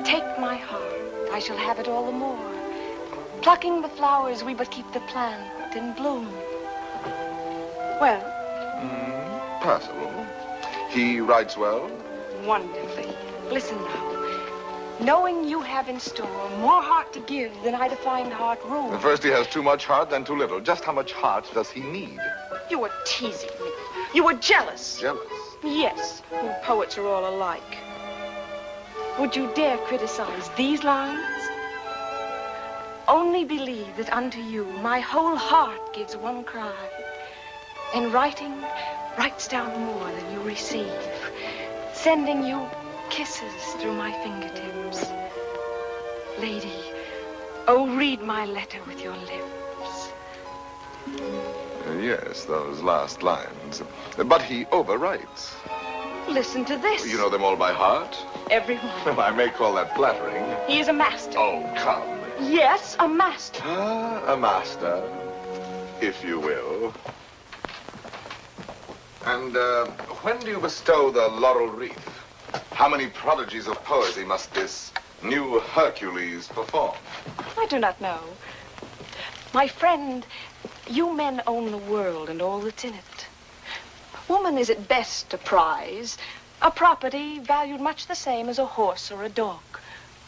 Take my heart, I shall have it all the more. Plucking the flowers, we but keep the plant in bloom. Well? Passable. He writes well? Wonderfully. Listen now. Knowing you have in store more heart to give than I to find heart room. First, he has too much heart, then too little. Just how much heart does he need? You were teasing me. You were jealous. Jealous? Yes. You poets are all alike. Would you dare criticize these lines? Only believe that unto you my whole heart gives one cry. And writing writes down more than you receive, sending you kisses through my fingertips. Lady, oh, read my letter with your lips. Yes, those last lines. But he overwrites. Listen to this. You know them all by heart? Everyone. I may call that flattering. He is a master. Oh, come. Yes, a master. A master, if you will. And when do you bestow the laurel wreath? How many prodigies of poesy must this new Hercules perform? I do not know. My friend, you men own the world and all that's in it. Woman is at best a prize, a property valued much the same as a horse or a dog,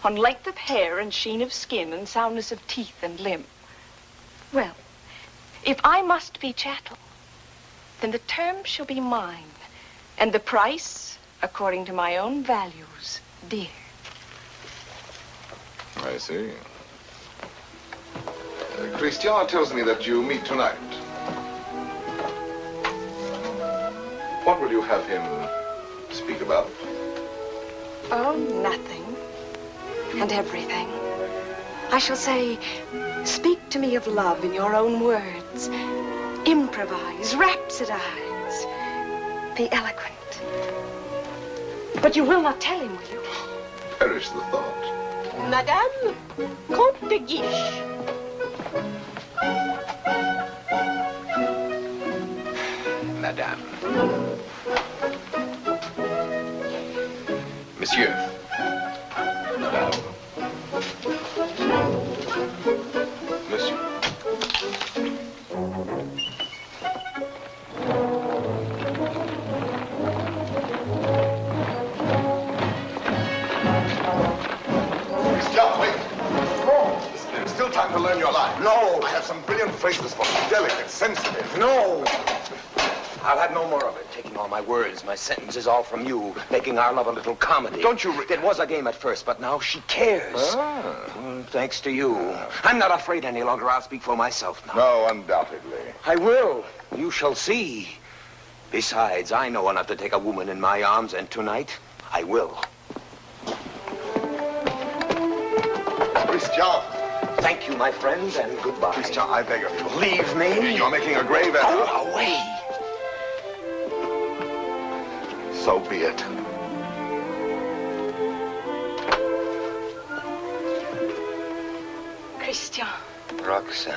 on length of hair and sheen of skin and soundness of teeth and limb. Well, if I must be chattel, then the term shall be mine, and the price according to my own values, dear. I see. Christian tells me that you meet tonight. What will you have him speak about? Oh, nothing. And everything. I shall say, speak to me of love in your own words. Improvise, rhapsodize. Be eloquent. But you will not tell him, will you? Perish the thought. Madame, Comte de Guiche. Madame. Monsieur. Madame. Monsieur. Still time to learn your line. No, I have some brilliant phrases for you. Delicate, sensitive. No! I'll have no more of it. Taking all my words, my sentences, all from you. Making our love a little comedy. Don't you... It was a game at first, but now she cares. Thanks to you. I'm not afraid any longer. I'll speak for myself now. No, undoubtedly. I will. You shall see. Besides, I know enough to take a woman in my arms, and tonight, I will. Christian. Thank you, my friends, and goodbye. Christian, I beg of you. Leave me. You're making a grave error. Go away. So be it. Christian. Roxane.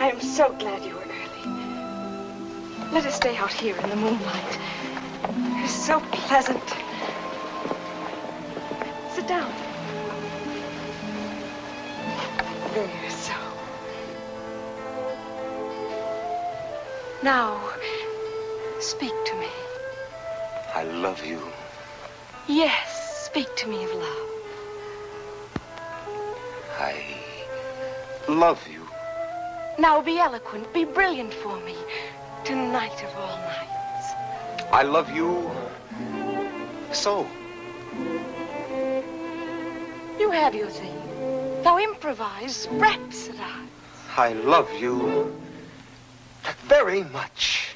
I am so glad you were early. Let us stay out here in the moonlight. It is so pleasant. Sit down. There, so. Now, speak to me. I love you. Yes, speak to me of love. I love you. Now be eloquent, be brilliant for me. Tonight of all nights. I love you so. You have your thing. Now improvise, rhapsodize. I love you very much.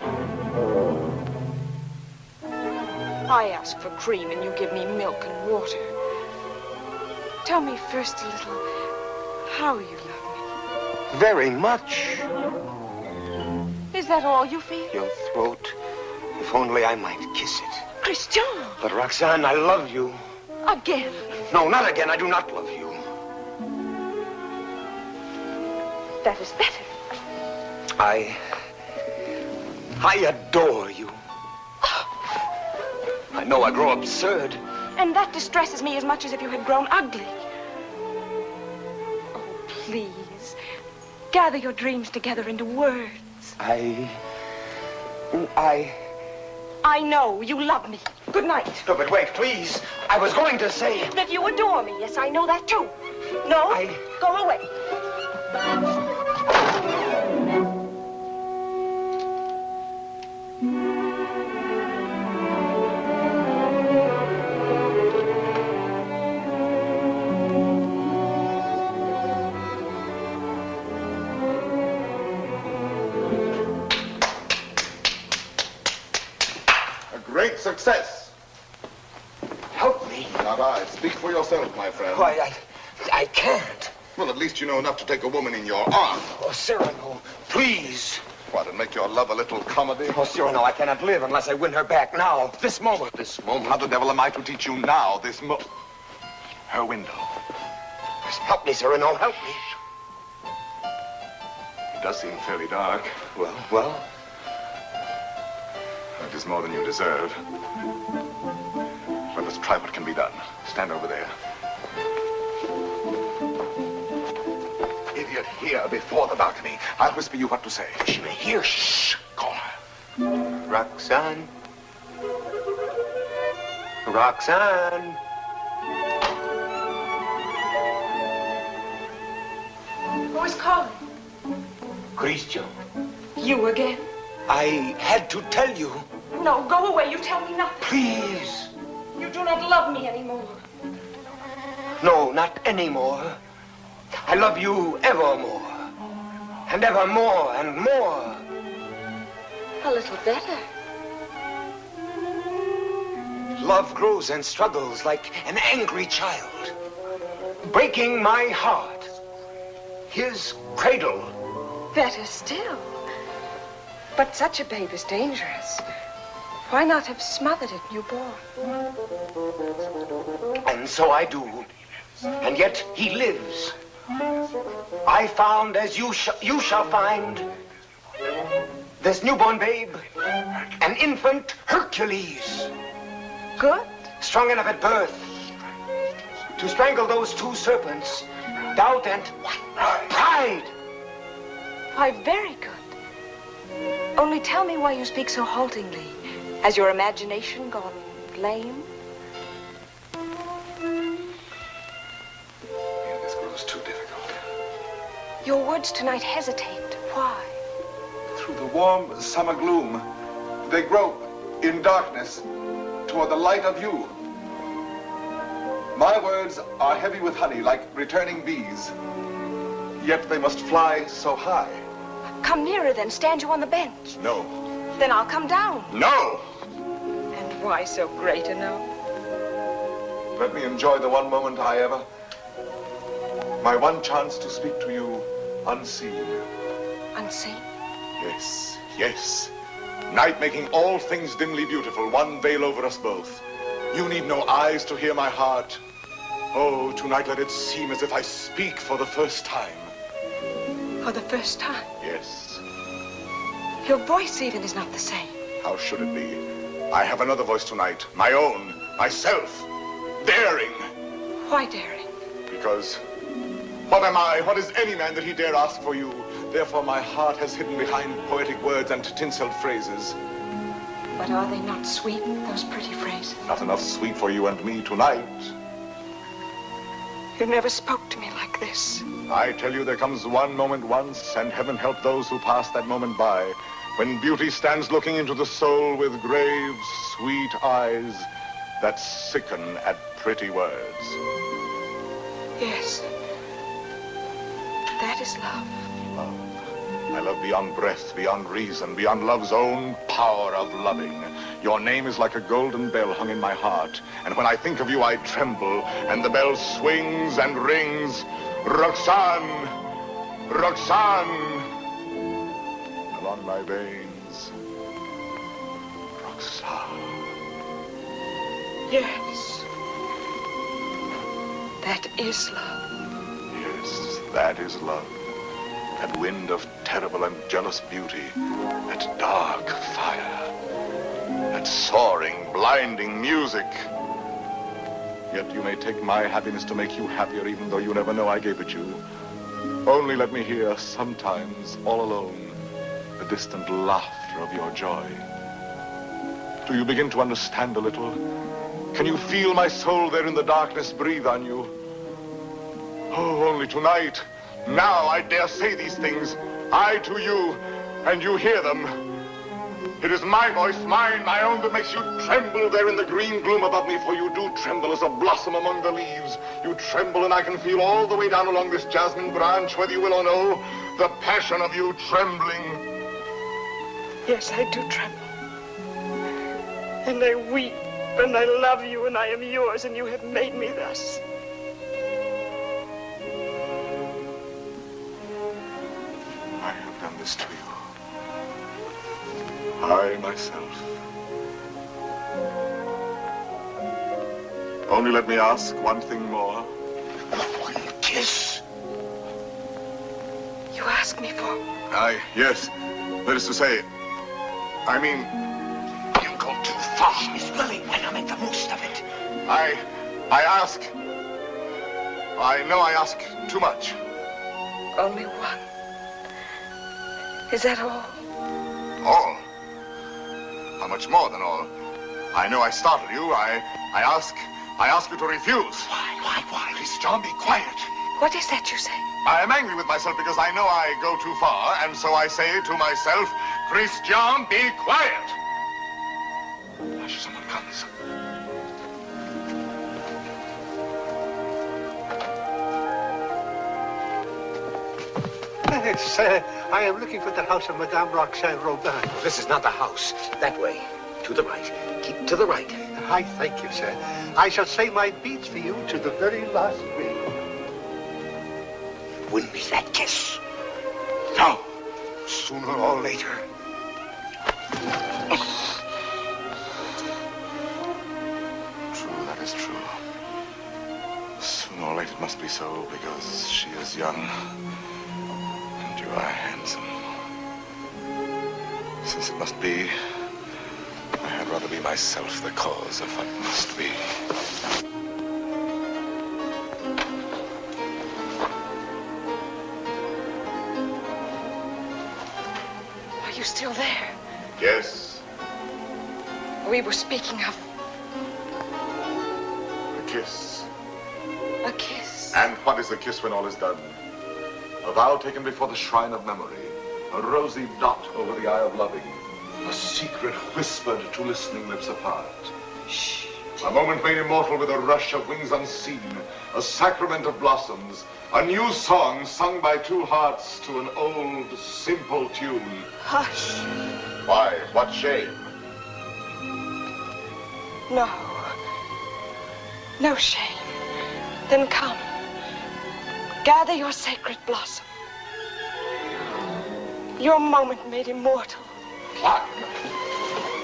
I ask for cream and you give me milk and water. Tell me first a little how you love me. Very much. Is that all you feel? Your throat. If only I might kiss it. Christian! But Roxane, I love you. Again. No, not again. I do not love you. That is better. I adore you. I know I grow absurd. And that distresses me as much as if you had grown ugly. Oh, please. Gather your dreams together into words. I know you love me. Good night. No, but wait, please. I was going to say... That you adore me. Yes, I know that too. No, go away. Great success. Help me. Not I. Speak for yourself, my friend. Why, I can't. Well, at least you know enough to take a woman in your arms. Oh, Cyrano, please. What, and make your love a little comedy? Oh, Cyrano, I cannot live unless I win her back now. This moment. This moment? How the devil am I to teach you now, her window? Help me, Cyrano, help me. It does seem fairly dark. Well? It is more than you deserve. Let us try what can be done. Stand over there. Idiot, here before the balcony. I'll whisper you what to say. She may hear. Shh. Call her. Roxane. Roxane. Who is calling? Christian. You again? I had to tell you. No, go away. You tell me nothing. Please. You do not love me anymore. No, not anymore. I love you evermore. And evermore and more. A little better. Love grows and struggles like an angry child, breaking my heart. His cradle. Better still. But such a babe is dangerous. Why not have smothered it newborn? And so I do. And yet he lives. I found, as you shall find, this newborn babe, an infant Hercules. Good. Strong enough at birth to strangle those two serpents, doubt and pride. Why, very good. Only tell me why you speak so haltingly. Has your imagination gone lame? This grows too difficult. Your words tonight hesitate. Why? Through the warm summer gloom, they grope in darkness toward the light of you. My words are heavy with honey, like returning bees. Yet they must fly so high. Come nearer then. Stand you on the bench. No. Then I'll come down. No! And why so great a no? Let me enjoy the one moment I ever... My one chance to speak to you unseen. Unseen? Yes, yes. Night making all things dimly beautiful, one veil over us both. You need no eyes to hear my heart. Oh, tonight let it seem as if I speak for the first time. For the first time? Yes. Your voice even is not the same. How should it be? I have another voice tonight, my own, myself, daring. Why daring? Because what am I? What is any man that he dare ask for you? Therefore my heart has hidden behind poetic words and tinseled phrases. But are they not sweet, those pretty phrases? Not enough sweet for you and me tonight. You never spoke to me like this. I tell you, there comes one moment once, and heaven help those who pass that moment by, when beauty stands looking into the soul with grave, sweet eyes that sicken at pretty words. Yes. That is love. Love. I love beyond breath, beyond reason, beyond love's own power of loving. Your name is like a golden bell hung in my heart, and when I think of you, I tremble, and the bell swings and rings. Roxane! Roxane! Along my veins. Roxane. Yes. That is love. Yes, that is love. That wind of terrible and jealous beauty. That dark fire. that soaring, blinding music. Yet you may take my happiness to make you happier, even though you never know I gave it you. Only let me hear, sometimes, all alone, the distant laughter of your joy. Do you begin to understand a little? Can you feel my soul there in the darkness breathe on you? Oh, only tonight, now I dare say these things, I to you, and you hear them. It is my voice, mine, my own, that makes you tremble there in the green gloom above me, for you do tremble as a blossom among the leaves. You tremble, and I can feel all the way down along this jasmine branch, whether you will or no, the passion of you trembling. Yes, I do tremble. And I weep, and I love you, and I am yours, and you have made me thus. I have done this to you. I, myself. Only let me ask one thing more. One kiss. You ask me for? Yes. That is to say, I mean... You go too far, Miss Willie. Why not make the most of it? I ask... I know I ask too much. Only one. Is that all? All? How much more than all? I know I startled you. I ask you to refuse. Why? Christian, be quiet. What is that you say? I am angry with myself because I know I go too far, and so I say to myself, Christian, be quiet. Hush, someone comes. Yes, I am looking for the house of Madame Roxane Robin. This is not the house. That way. To the right. Keep to the right. I thank you, sir. I shall say my beads for you to the very last ring. Win me that kiss. No. Sooner or later. True, that is true. Sooner or later it must be so, because she is young. You are handsome. Since it must be, I had rather be myself the cause of what must be. Are you still there? Yes. We were speaking of A kiss. a kiss. And what is a kiss when all is done? A vow taken before the shrine of memory. A rosy dot over the eye of loving. A secret whispered to listening lips apart. Shh. A moment made immortal with a rush of wings unseen. A sacrament of blossoms. A new song sung by two hearts to an old, simple tune. Hush. Why? What shame? No. No shame. Then come. Gather your sacred blossom. Your moment made immortal. Climb.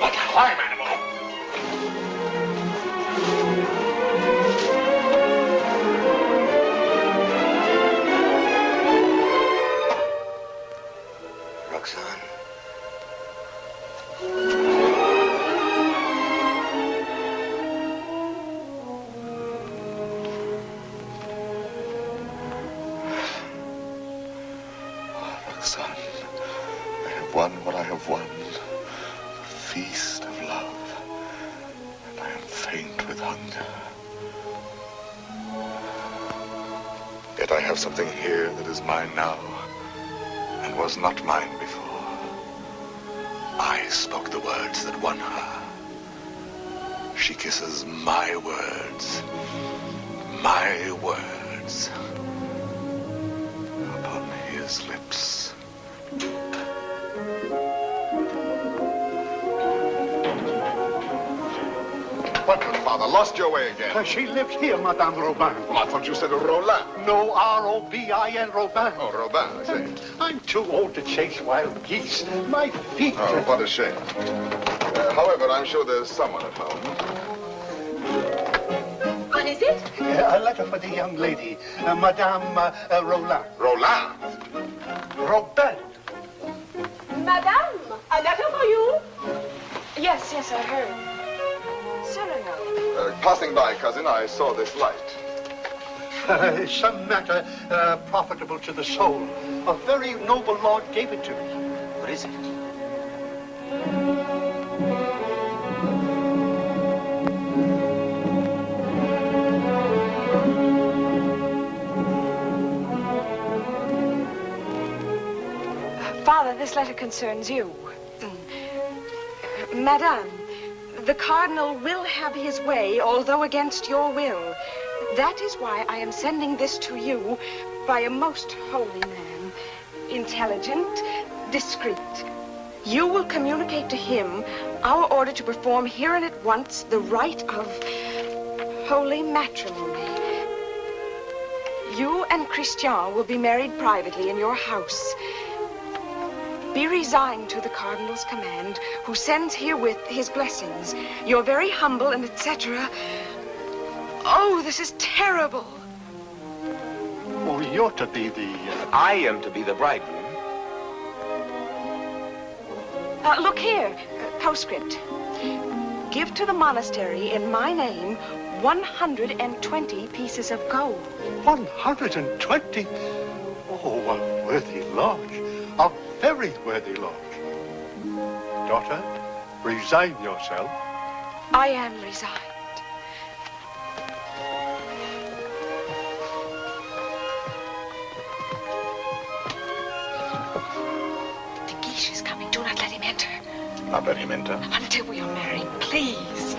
Like a climb animal. Roxane. Roxane, I have won what I have won. The feast of love. And I am faint with hunger. Yet I have something here that is mine now, and was not mine before. I spoke the words that won her. She kisses my words. My words. Upon his lips. What, good father? Lost your way again? She lives here, Madame Robin. Well, I thought you said Roland. No, R-O-B-I-N, Robin. Oh, Robin, I say. I'm too old to chase wild geese. My feet... Oh, what a shame. However, I'm sure there's someone at home. What is it? A letter for the young lady, Madame Roland. Roland? Robin. Madame, a letter for you? Yes, Yes, I heard. Cyrano. Passing by, cousin, I saw this light. Some matter profitable to the soul. A very noble lord gave it to me. What is it? Father, this letter concerns you. Madame, the cardinal will have his way, although against your will. That is why I am sending this to you by a most holy man. Intelligent, discreet. You will communicate to him our order to perform here and at once the rite of holy matrimony. You and Christian will be married privately in your house. Be resigned to the cardinal's command, who sends herewith his blessings. You're very humble and etc. Oh, this is terrible. Oh, you're to be the... I am to be the bridegroom. Look here, postscript. Give to the monastery in my name 120 pieces of gold. 120? Oh, a worthy lodge. A very worthy lodge. Daughter, resign yourself. I am resigned. De Guiche is coming. Do not let him enter. Not let him enter. Until we are married, please.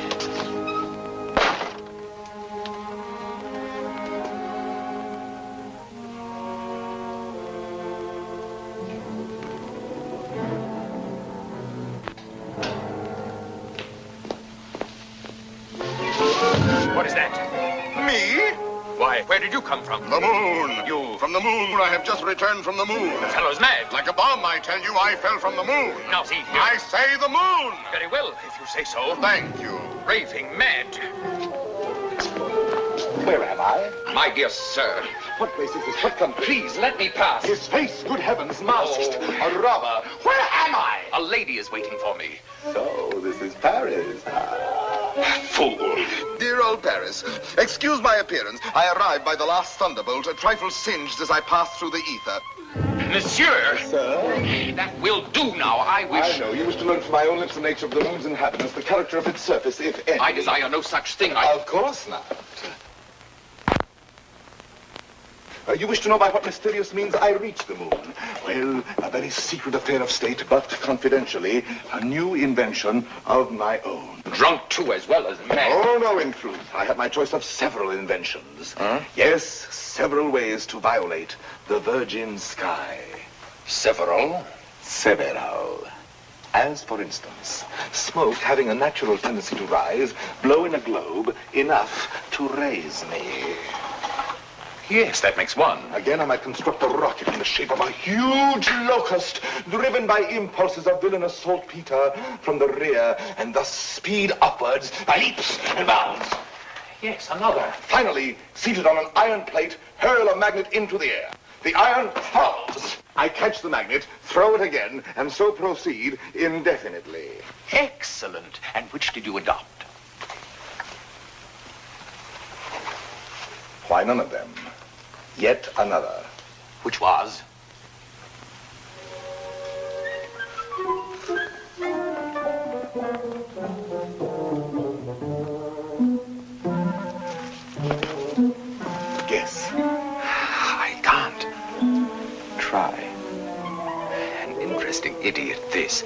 What is that? Me? Why, where did you come from? The moon. You... From the moon. I have just returned from the moon. The fellow's mad. Like a bomb, I tell you, I fell from the moon. Now, see here. I say the moon. Very well, if you say so. Thank you. Raving mad. Where am I? My dear sir. What place is this? What country? Please, let me pass. His face, good heavens, masked. Oh. A robber. Where am I? A lady is waiting for me. So, this is Paris. Fool. Dear old Paris, excuse my appearance. I arrived by the last thunderbolt, a trifle singed as I passed through the ether. Monsieur. Sir? That will do now. I wish... I know. You wish to learn from my own lips the nature of the moon's inhabitants, the character of its surface, if any. I desire no such thing. Of course not. You wish to know by what mysterious means I reached the moon? Well, a very secret affair of state, but confidentially, a new invention of my own. Drunk, too, as well as mad. Oh, no, in truth. I had my choice of several inventions. Huh? Yes, several ways to violate the virgin sky. Several? Several. As, for instance, smoke having a natural tendency to rise, blow in a globe enough to raise me. Yes, that makes one. Again, I might construct a rocket in the shape of a huge locust, driven by impulses of villainous saltpeter from the rear, and thus speed upwards by leaps and bounds. Yes, another. Finally, seated on an iron plate, hurl a magnet into the air. The iron falls. I catch the magnet, throw it again, and so proceed indefinitely. Excellent. And which did you adopt? Why, none of them. Yet another. Which was? Guess. I can't. Try. An interesting idiot, this.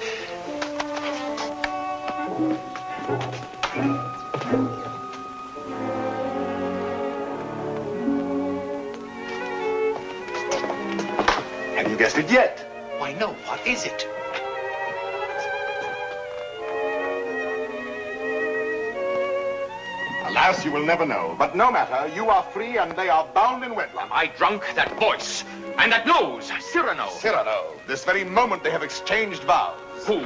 Have you guessed it yet? Why, no. What is it? Alas, you will never know. But no matter, you are free and they are bound in wedlock. Am I drunk? That voice. And that nose. Cyrano. Cyrano. This very moment they have exchanged vows. Who?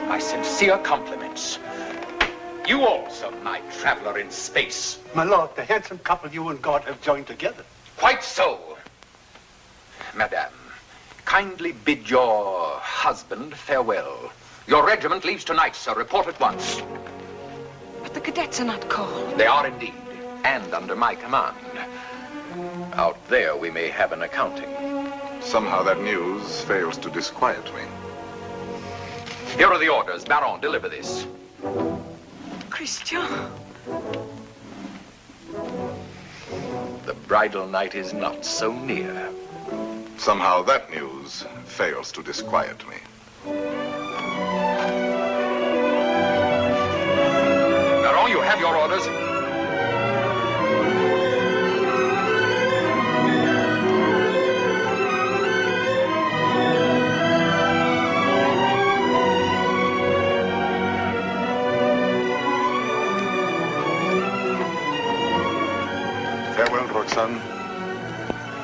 My sincere compliments. You also, my traveler in space. My lord, the handsome couple you and God have joined together. Quite so. Madame, kindly bid your husband farewell. Your regiment leaves tonight, sir. Report at once. But the cadets are not called. They are indeed, and under my command. Out there we may have an accounting. Somehow that news fails to disquiet me. Here are the orders. Baron, deliver this. Christian. The bridal night is not so near. Somehow that news fails to disquiet me. Baron, you have your orders. Farewell, Roxane.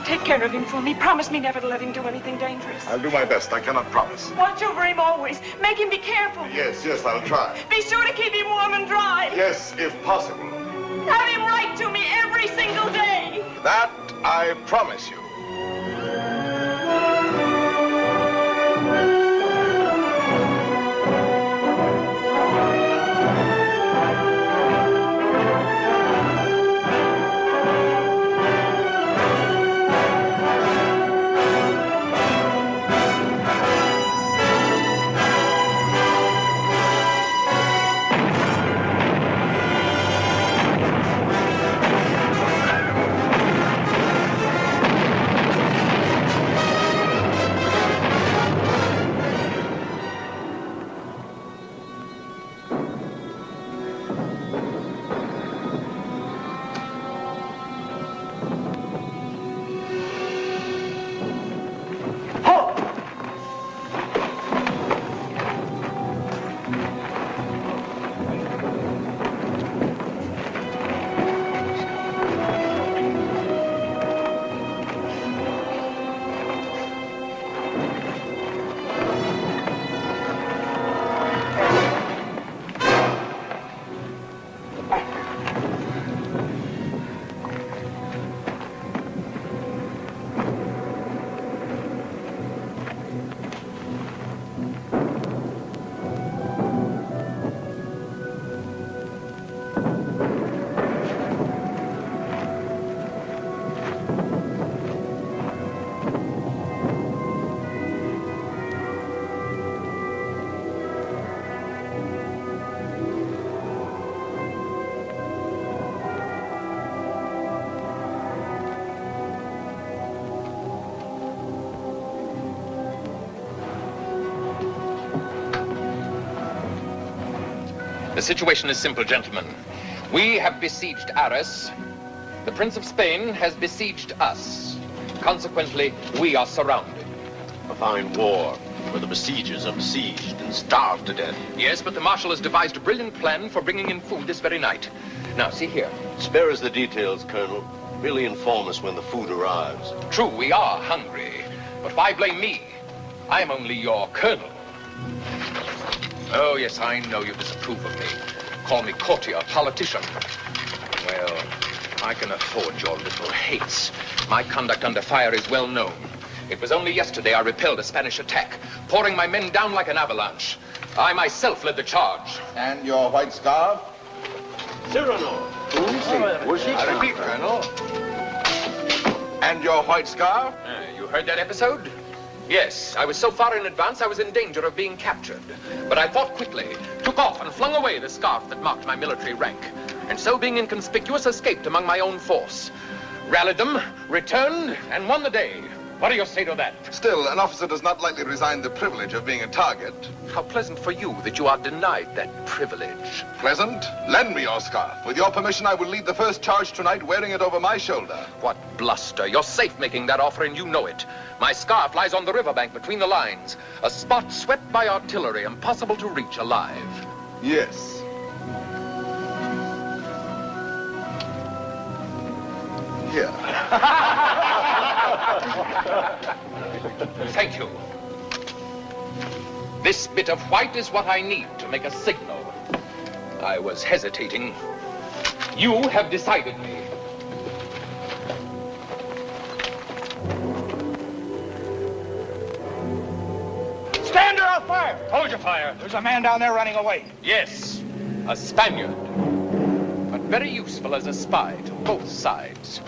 Take care of him for me. Promise me never to let him do anything dangerous. I'll do my best. I cannot promise. Watch over him always. Make him be careful. Yes, I'll try. Be sure to keep him warm and dry. Yes, if possible. Have him write to me every single day. That I promise you. The situation is simple, gentlemen. We have besieged Arras. The Prince of Spain has besieged us. Consequently, we are surrounded. A fine war, where the besiegers are besieged and starved to death. Yes, but the Marshal has devised a brilliant plan for bringing in food this very night. Now, see here. Spare us the details, Colonel. Merely inform us when the food arrives. True, we are hungry. But why blame me? I'm only your colonel. Oh, yes, I know you disapprove of me. Call me courtier, politician. Well, I can afford your little hates. My conduct under fire is well known. It was only yesterday I repelled a Spanish attack, pouring my men down like an avalanche. I myself led the charge. And your white scarf? Cyrano. I repeat, Colonel. And your white scarf? You heard that episode? Yes, I was so far in advance I was in danger of being captured. But I thought quickly, took off and flung away the scarf that marked my military rank, and so being inconspicuous, escaped among my own force. Rallied them, returned, and won the day. What do you say to that? Still, an officer does not lightly resign the privilege of being a target. How pleasant for you that you are denied that privilege. Pleasant? Lend me your scarf. With your permission, I will lead the first charge tonight wearing it over my shoulder. What bluster. You're safe making that offer, and you know it. My scarf lies on the riverbank between the lines, a spot swept by artillery, impossible to reach alive. Yes. Here. Thank you. This bit of white is what I need to make a signal. I was hesitating. You have decided me. fire! Hold your fire. There's a man down there running away. Yes, a Spaniard. But very useful as a spy to both sides.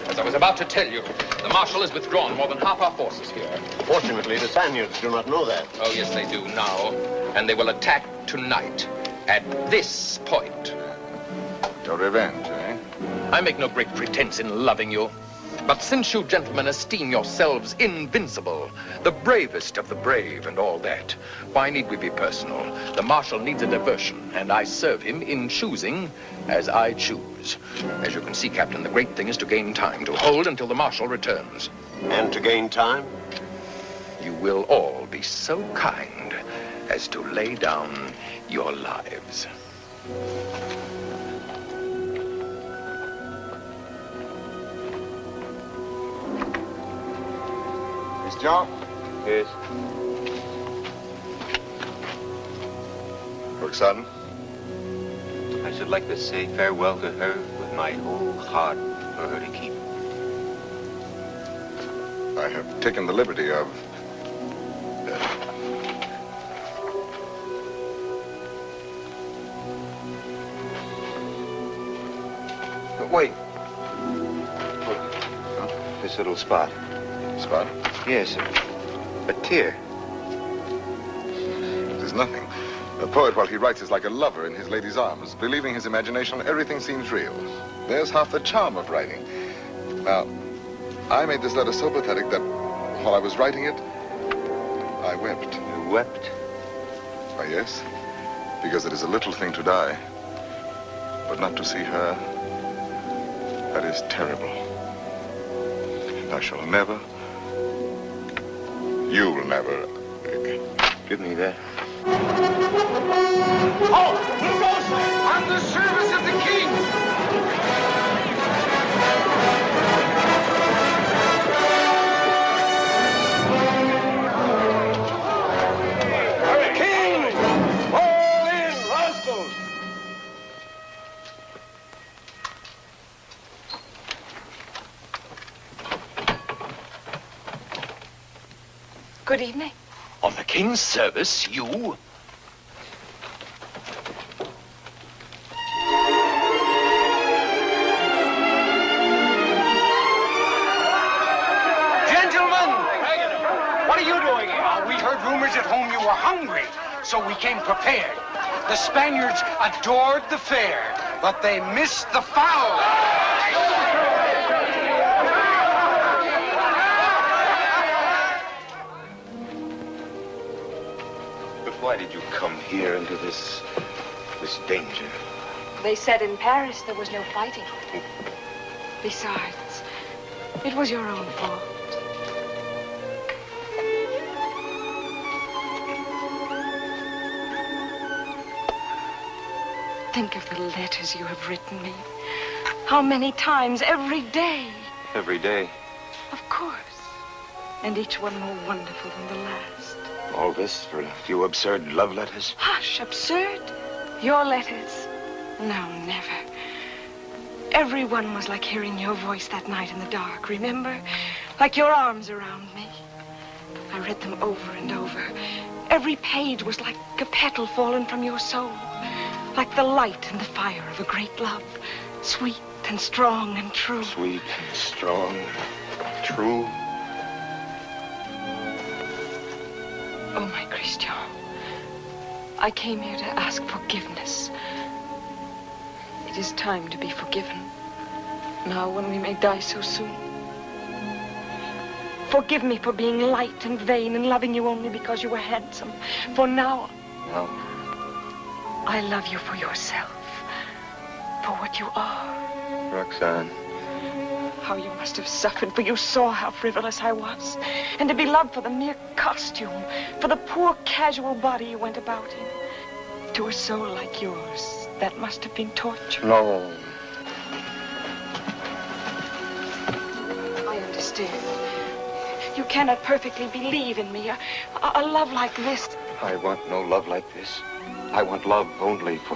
As I was about to tell you, the Marshal has withdrawn more than half our forces here. Fortunately, the Spaniards do not know that. Oh, yes, they do now. And they will attack tonight at this point. Your revenge, eh? I make no great pretense in loving you. But since you gentlemen esteem yourselves invincible, the bravest of the brave and all that, why need we be personal? The Marshal needs a diversion, and I serve him in choosing as I choose. As you can see, Captain, the great thing is to gain time, to hold until the Marshal returns. And to gain time? You will all be so kind as to lay down your lives. John? Yes. Roxane? I should like to say farewell to her with my whole heart for her to keep. I have taken the liberty of... Wait. This little spot. Spot? Yes, a tear. It is nothing. A poet, while he writes, is like a lover in his lady's arms. Believing his imagination, everything seems real. There's half the charm of writing. Now, I made this letter so pathetic that while I was writing it, I wept. You wept? Why, yes. Because it is a little thing to die. But not to see her, that is terrible. And I shall never... You'll never... Give me that. Oh, who goes there? On the service of the king! King! Fall in, rascals! Good evening. On the king's service, you? What are you doing here? We heard rumors at home you were hungry, so we came prepared. The Spaniards adored the fare, but they missed the fowl. But why did you come here into this danger? They said in Paris there was no fighting. Besides, it was your own fault. Think of the letters you have written me. How many times every day? Every day. Of course. And each one more wonderful than the last. All this for a few absurd love letters? Hush, absurd? Your letters? No, never. Every one was like hearing your voice that night in the dark, remember? Like your arms around me. I read them over and over. Every page was like a petal fallen from your soul. Like the light and the fire of a great love. Sweet and strong and true. Sweet and strong, true. Oh, my Christian. I came here to ask forgiveness. It is time to be forgiven. Now, when we may die so soon. Forgive me for being light and vain and loving you only because you were handsome. For now... No. I love you for yourself, for what you are. Roxane. How you must have suffered, for you saw how frivolous I was. And to be loved for the mere costume, for the poor casual body you went about in. To a soul like yours, that must have been torture. No. I understand. You cannot perfectly believe in me. A love like this. I want no love like this. I want love only for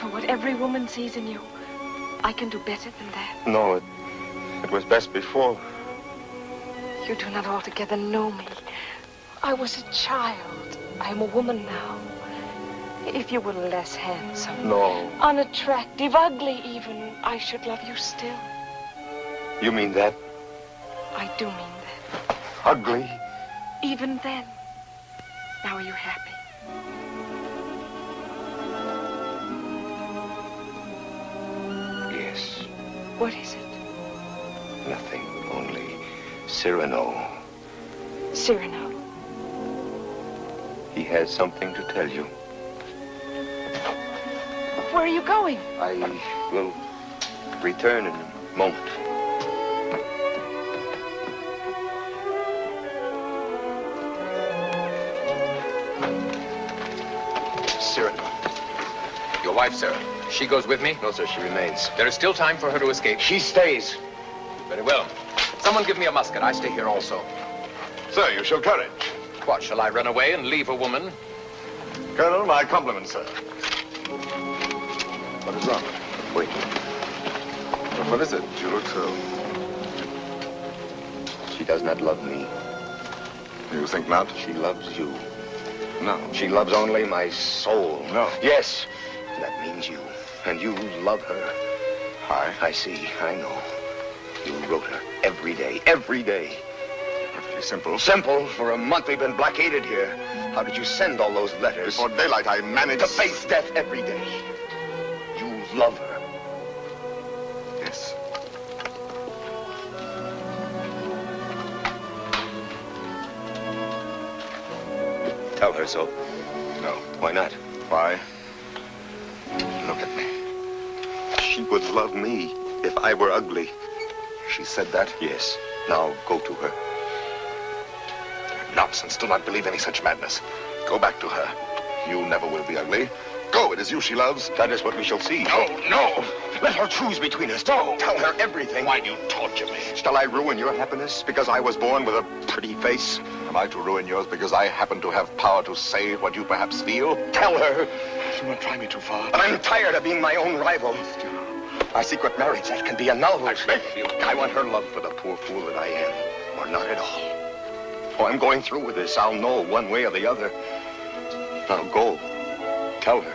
what every woman sees in you. I can do better than that. No, it was best before. You do not altogether know me. I was a child. I am a woman now. If you were less handsome, No. unattractive, ugly even, I should love you still. You mean that? I do mean that. Ugly? Even then. Now are you happy? Yes. What is it? Nothing. Only Cyrano. Cyrano. He has something to tell you. Where are you going? I will return in a moment. Cyrano. Your wife, sir. She goes with me? No, sir, she remains. There is still time for her to escape. She stays. Very well. Someone give me a musket. I stay here also. Sir, you show courage. What, shall I run away and leave a woman? Colonel, my compliments, sir. What is wrong? Wait. What is it? You look so... She does not love me. You think not? She loves you. No. She loves only my soul. No. Yes. That means you. And you love her. I see. I know. You wrote her every day. Every day. Perfectly simple. Simple. For a month we've been blockaded here. How did you send all those letters? Before daylight, I managed... To face death every day. You love her. Yes. Tell her so. No. Why not? Why? Look at me. She would love me if I were ugly. She said that? Yes. Now go to her. Nonsense. Do not believe any such madness. Go back to her. You never will be ugly. Go. It is you she loves. That is what we shall see. No, no. Let her choose between us. Don't tell her everything. Why do you torture me? Shall I ruin your happiness because I was born with a pretty face? Am I to ruin yours because I happen to have power to say what you perhaps feel? Tell her. Do not try me too far. But I'm tired of being my own rival. Our secret marriage, that can be annulled. I beg you. I want her love for the poor fool that I am, or not at all. Oh, I'm going through with this. I'll know one way or the other. Now go. Tell her.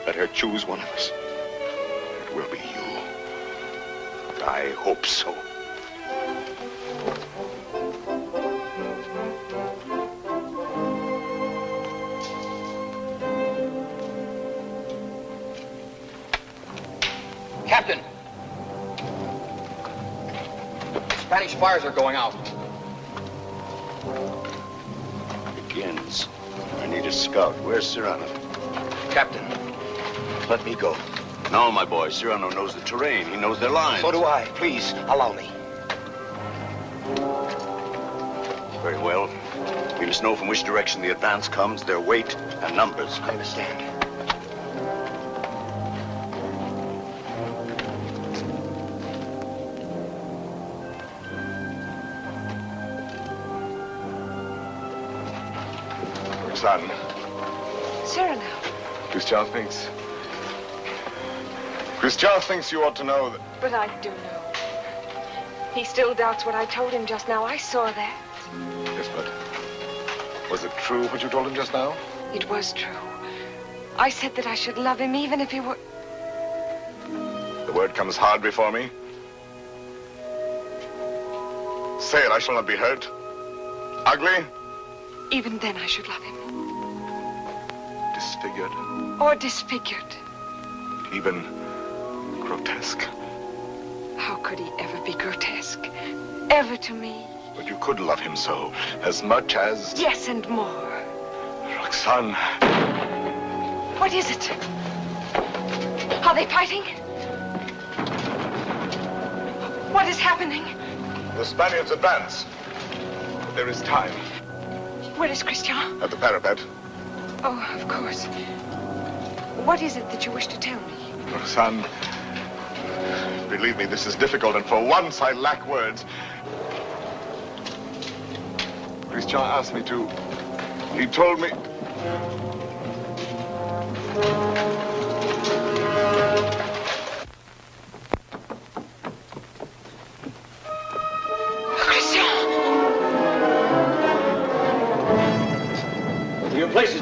Let her choose one of us. It will be you. I hope so. Captain! Spanish fires are going out. Begins. I need a scout. Where's Cyrano? Captain, let me go. No, my boy. Cyrano knows the terrain. He knows their lines. So do I. Please, allow me. Very well. We must know from which direction the advance comes, their weight and numbers. I understand. Roxane. Cyrano. Christian thinks you ought to know that... But I do know. He still doubts what I told him just now. I saw that. Yes, but... Was it true what you told him just now? It was true. I said that I should love him even if he were... The word comes hard before me. Say it, I shall not be hurt. Ugly? Even then I should love him. Disfigured? Or disfigured. Even grotesque? How could he ever be grotesque? Ever to me? But you could love him so, as much as... Yes, and more. Roxane. What is it? Are they fighting? What is happening? The Spaniards advance. But there is time. Where is Christian? At the parapet. Oh, of course. What is it that you wish to tell me? Roxane, believe me, this is difficult, and for once I lack words. Christian asked me to... He told me... To your places.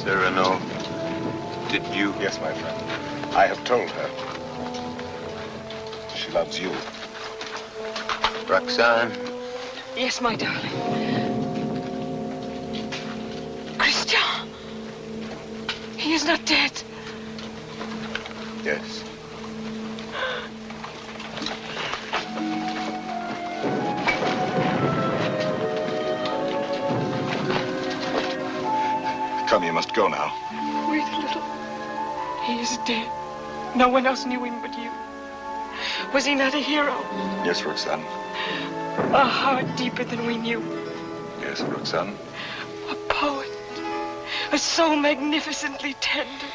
Cyrano, did you? Yes, my friend. I have told her. She loves you. Roxane? Yes, my darling. Christian! He is not dead. Yes. Come, you must go now. Wait a little. He is dead. No one else knew him but you. Was he not a hero? Yes, Roxane. A heart deeper than we knew. Yes, Roxane. A poet. A soul magnificently tender.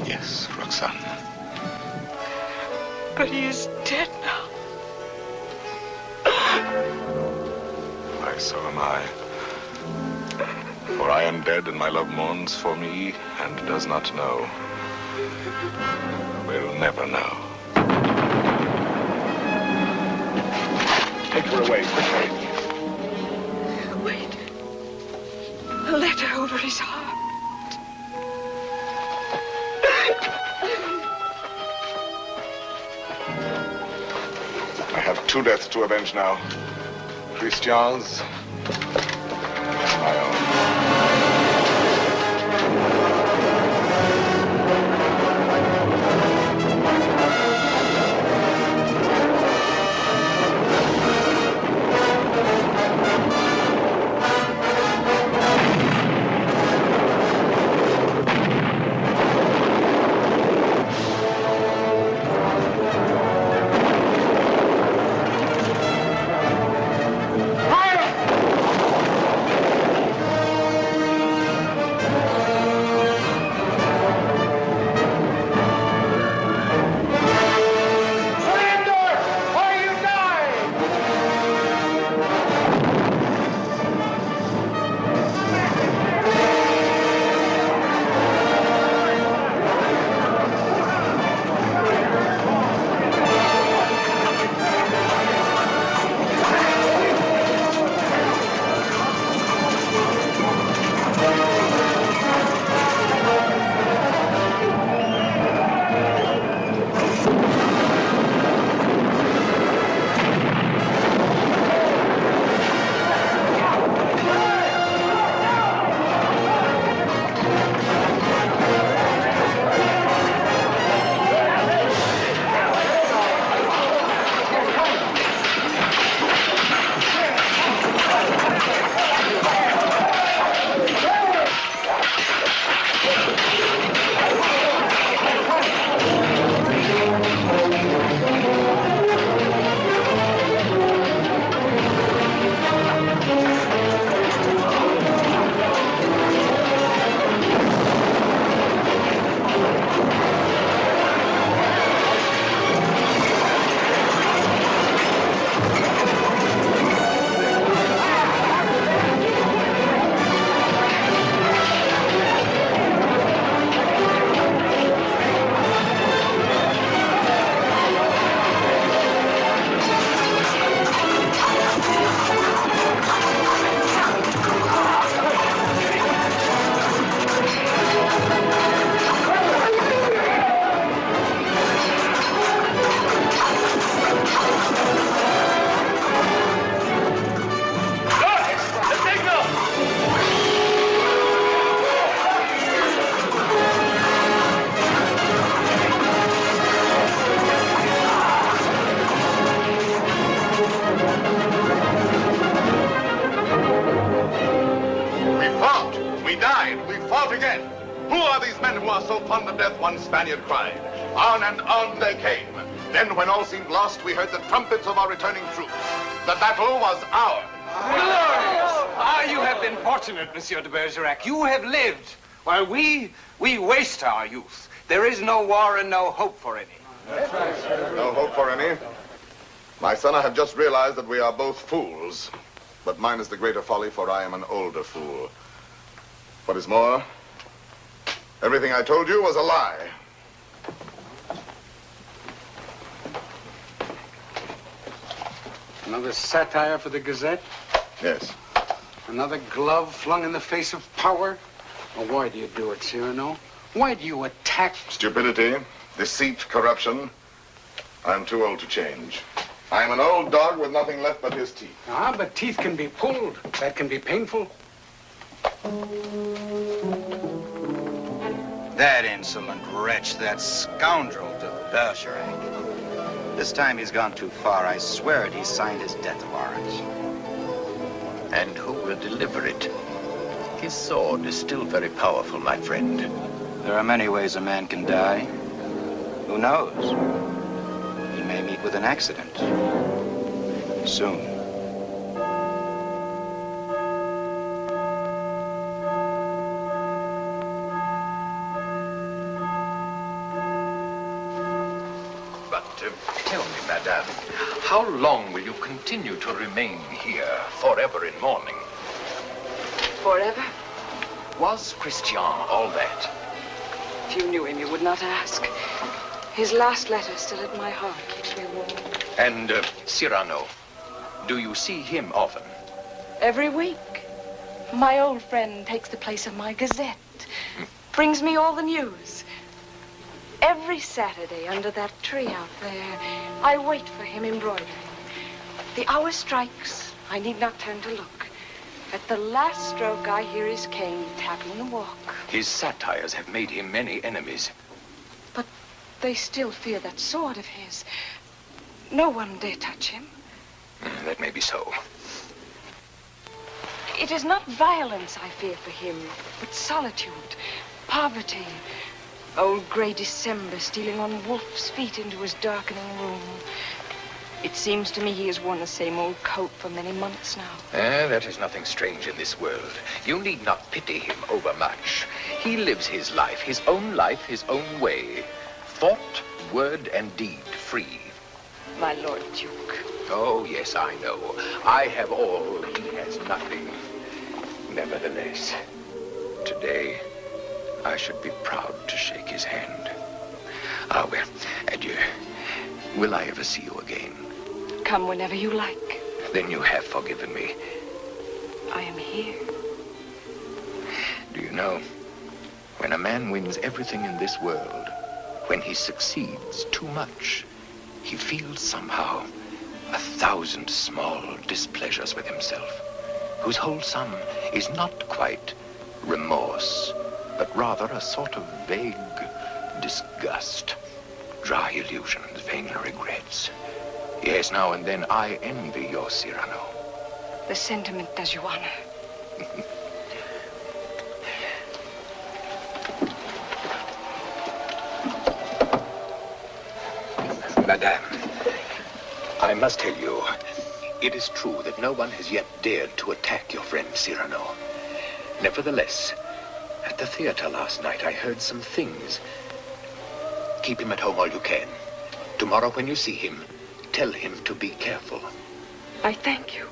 Yes, Roxane. But he is dead now. Why, so am I. For I am dead, and my love mourns for me, and does not know. Will never know. Take her away, quickly. Wait. A letter over his heart. I have two deaths to avenge now. Christian's and my own. One Spaniard cried. On and on they came. Then, when all seemed lost, we heard the trumpets of our returning troops. The battle was ours. Glorious! Ah, you have been fortunate, Monsieur de Bergerac. You have lived, while we waste our youth. There is no war and no hope for any. No hope for any? My son, I have just realized that we are both fools. But mine is the greater folly, for I am an older fool. What is more, everything I told you was a lie. Another satire for the Gazette? Yes. Another glove flung in the face of power? Well, why do you do it, Cyrano? Why do you attack? Stupidity, deceit, corruption. I'm too old to change. I'm an old dog with nothing left but his teeth. Ah, but teeth can be pulled. That can be painful. That insolent wretch, that scoundrel de Bergerac. This time he's gone too far. I swear it, he signed his death warrant. And who will deliver it? His sword is still very powerful, my friend. There are many ways a man can die. Who knows? He may meet with an accident. Soon. Tell me, madame, how long will you continue to remain here, forever in mourning? Forever? Was Christian all that? If you knew him, you would not ask. His last letter still at my heart keeps me warm. And Cyrano, do you see him often? Every week. My old friend takes the place of my gazette. Brings me all the news. Every Saturday under that tree out there, I wait for him embroidering. The hour strikes. I need not turn to look. At the last stroke, I hear his cane tapping the walk. His satires have made him many enemies. But they still fear that sword of his. No one dare touch him. That may be so. It is not violence I fear for him, but solitude, poverty. Old gray December stealing on wolf's feet into his darkening room. It seems to me he has worn the same old coat for many months now. That is nothing strange in this world. You need not pity him overmuch. He lives his life, his own way. Thought, word, and deed free. My Lord Duke. Oh, yes, I know. I have all, he has nothing. Nevertheless, today, I should be proud to shake his hand. Ah, well, adieu. Will I ever see you again? Come whenever you like. Then you have forgiven me. I am here. Do you know, when a man wins everything in this world, when he succeeds too much, he feels somehow 1,000 small displeasures with himself, whose whole sum is not quite remorse, but rather a sort of vague disgust, dry illusions, vain regrets. Yes, now and then I envy your Cyrano. The sentiment does you honor. Madame, I must tell you, it is true that no one has yet dared to attack your friend Cyrano. Nevertheless, at the theater last night, I heard some things. Keep him at home all you can. Tomorrow when you see him, tell him to be careful. I thank you.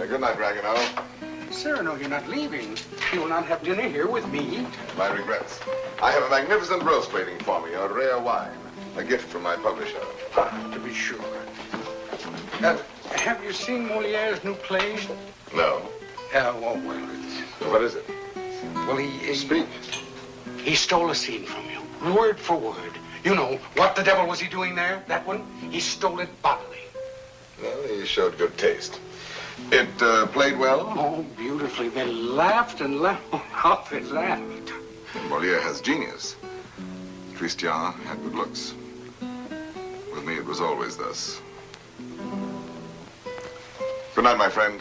Good night, Ragueneau. Cyrano, you're not leaving. You will not have dinner here with me. My regrets. I have a magnificent roast waiting for me, a rare wine. A gift from my publisher. To be sure. Have you seen Moliere's new play? No. Well, What is it? Well, he... Speak. He stole a scene from you, word for word. You know, what the devil was he doing there? That one? He stole it bodily. Well, he showed good taste. It played well? Oh, beautifully. They laughed and laughed. Oh, how they laughed. Moliere has genius. Christian had good looks. With me, it was always thus. Good night, my friend.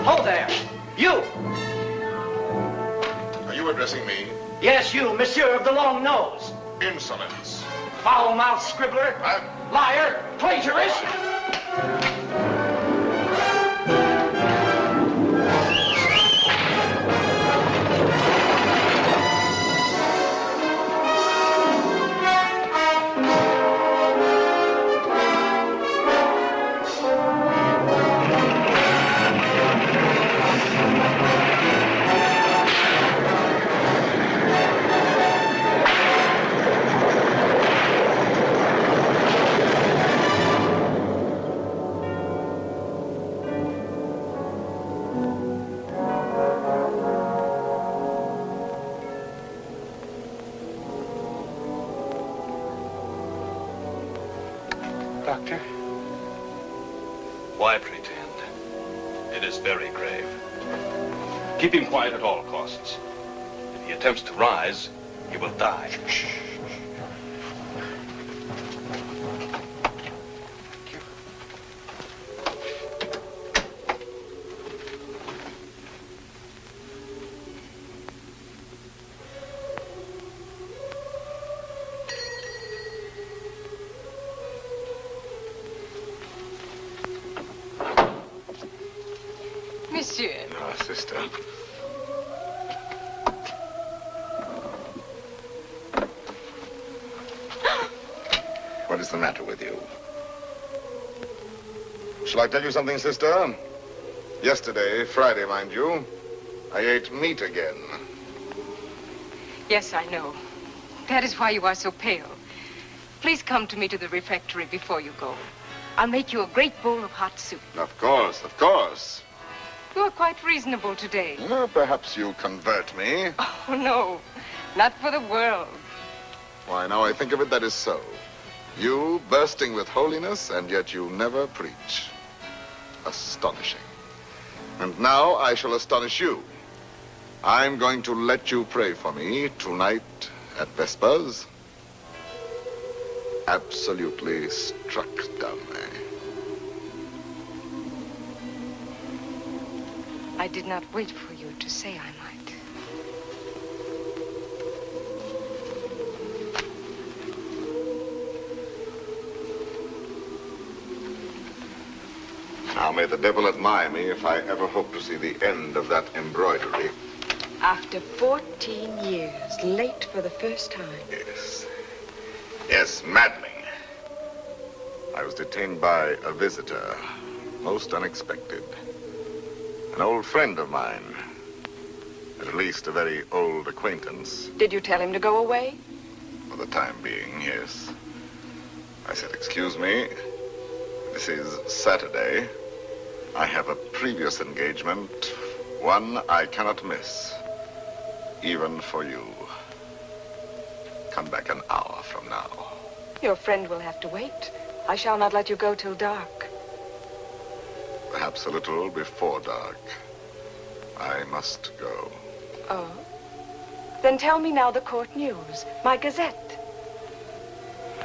Hold there! You! Are you addressing me? Yes, you, Monsieur of the Long Nose. Insolence. Foul-mouthed scribbler. Liar. Plagiarist. Doctor? Why pretend? It is very grave. Keep him quiet at all costs. If he attempts to rise, he will die. Monsieur. Ah, sister. What is the matter with you? Shall I tell you something, sister? Yesterday, Friday, mind you, I ate meat again. Yes, I know. That is why you are so pale. Please come to me to the refectory before you go. I'll make you a great bowl of hot soup. Of course, of course. You are quite reasonable today. Perhaps you convert me. Oh, no. Not for the world. Why, now I think of it, that is so. You bursting with holiness, and yet you never preach. Astonishing. And now I shall astonish you. I'm going to let you pray for me tonight at Vespers. Absolutely struck dumb, eh? I did not wait for you to say I might. Now may the devil admire me if I ever hope to see the end of that embroidery. After 14 years, late for the first time. Yes. Yes, maddening. I was detained by a visitor, most unexpected. An old friend of mine. At least a very old acquaintance. Did you tell him to go away? For the time being, yes. I said, excuse me, this is Saturday. I have a previous engagement, one I cannot miss, even for you. Come back an hour from now. Your friend will have to wait. I shall not let you go till dark. Perhaps a little before dark. I must go. Oh? Then tell me now the court news, my gazette.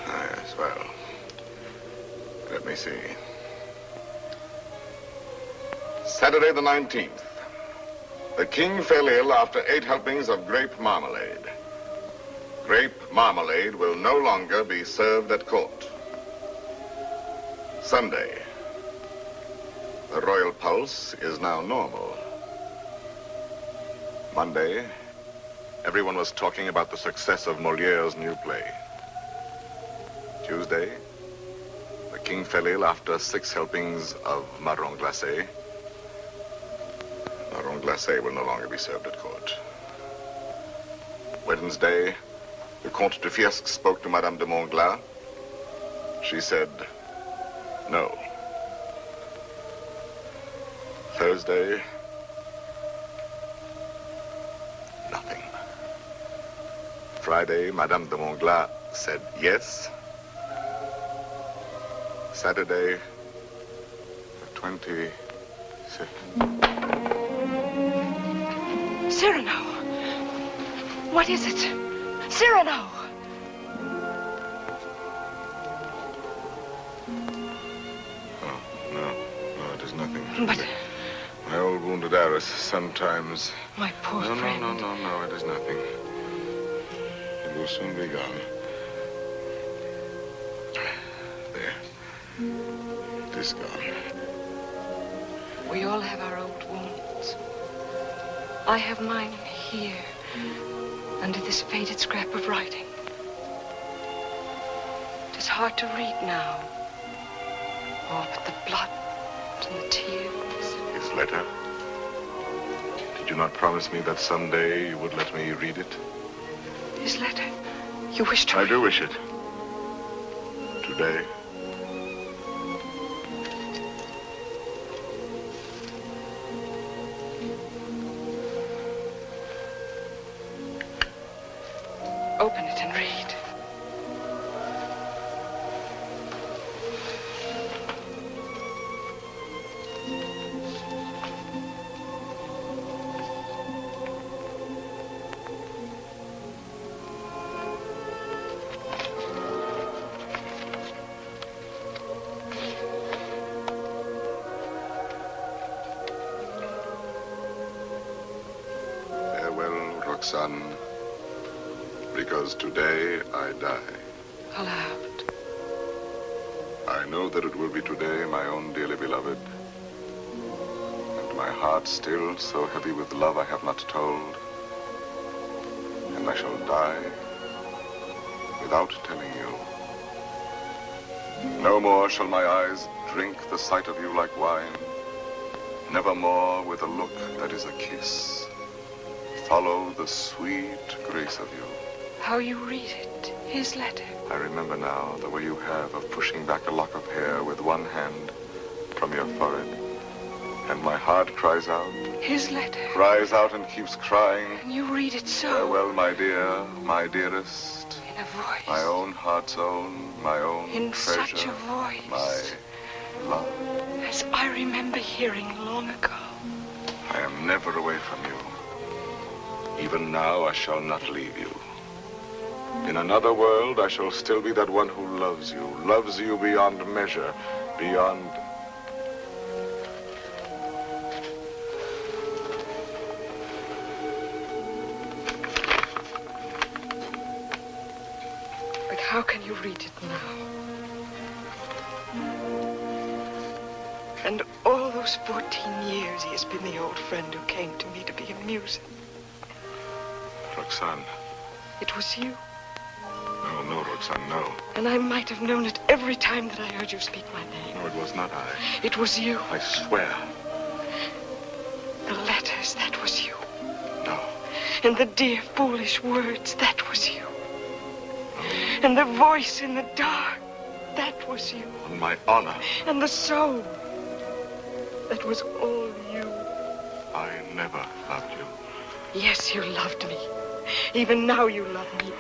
Yes, well, let me see. Saturday the 19th. The king fell ill after 8 helpings of grape marmalade. Grape marmalade will no longer be served at court. Sunday. The royal pulse is now normal. Monday, everyone was talking about the success of Moliere's new play. Tuesday, the king fell ill after 6 helpings of marron glacé. Marron glacé will no longer be served at court. Wednesday, the Comte de Fiesque spoke to Madame de Montglat. She said, no. Thursday, nothing. Friday, Madame de Montglat said yes. Saturday, the 22nd. Cyrano! What is it? Cyrano! Oh, no, it is nothing. But... my old wounded heiress sometimes... My poor friend. No, it is nothing. It will soon be gone. There. It is gone. We all have our old wounds. I have mine here, under this faded scrap of writing. It is hard to read now. Oh, but the blood and the tears. His letter? Did you not promise me that someday you would let me read it? His letter? You wish to... I do wish it. Today. it and read. Farewell, Roxane, because today I die. Aloud. I know that it will be today, my own dearly beloved. And my heart still so heavy with love I have not told. And I shall die without telling you. No more shall my eyes drink the sight of you like wine. Nevermore with a look that is a kiss. Follow the sweet grace of you. How you read it, his letter. I remember now the way you have of pushing back a lock of hair with one hand from your forehead. And my heart cries out. His letter. Cries out and keeps crying. And you read it so. Farewell, my dear, my dearest. In a voice. My own heart's own, my own in treasure. Such a voice. My love. As I remember hearing long ago. I am never away from you. Even now, I shall not leave you. In another world, I shall still be that one who loves you beyond measure, beyond... But how can you read it now? And all those 14 years, he has been the old friend who came to me to be amusing. Roxane. It was you. No, Roxane, no. And I might have known it every time that I heard you speak my name. No, it was not I. It was you. I swear. The letters, that was you. No. And the dear, foolish words, that was you. And the voice in the dark, that was you. On my honor. And the soul, that was all you. I never loved you. Yes, you loved me. Even now you love me.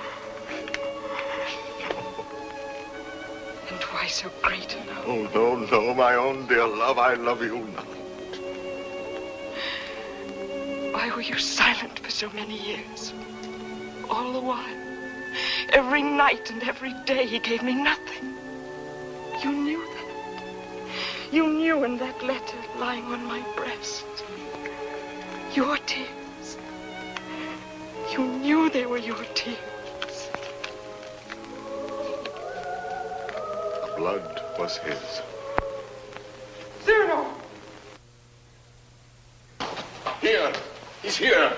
And why so great a love? Oh, no, my own dear love, I love you not. Why were you silent for so many years? All the while. Every night and every day he gave me nothing. You knew that. You knew in that letter lying on my breast. Your tears. You knew they were your tears. The blood was his. Cyrano! Here! He's here!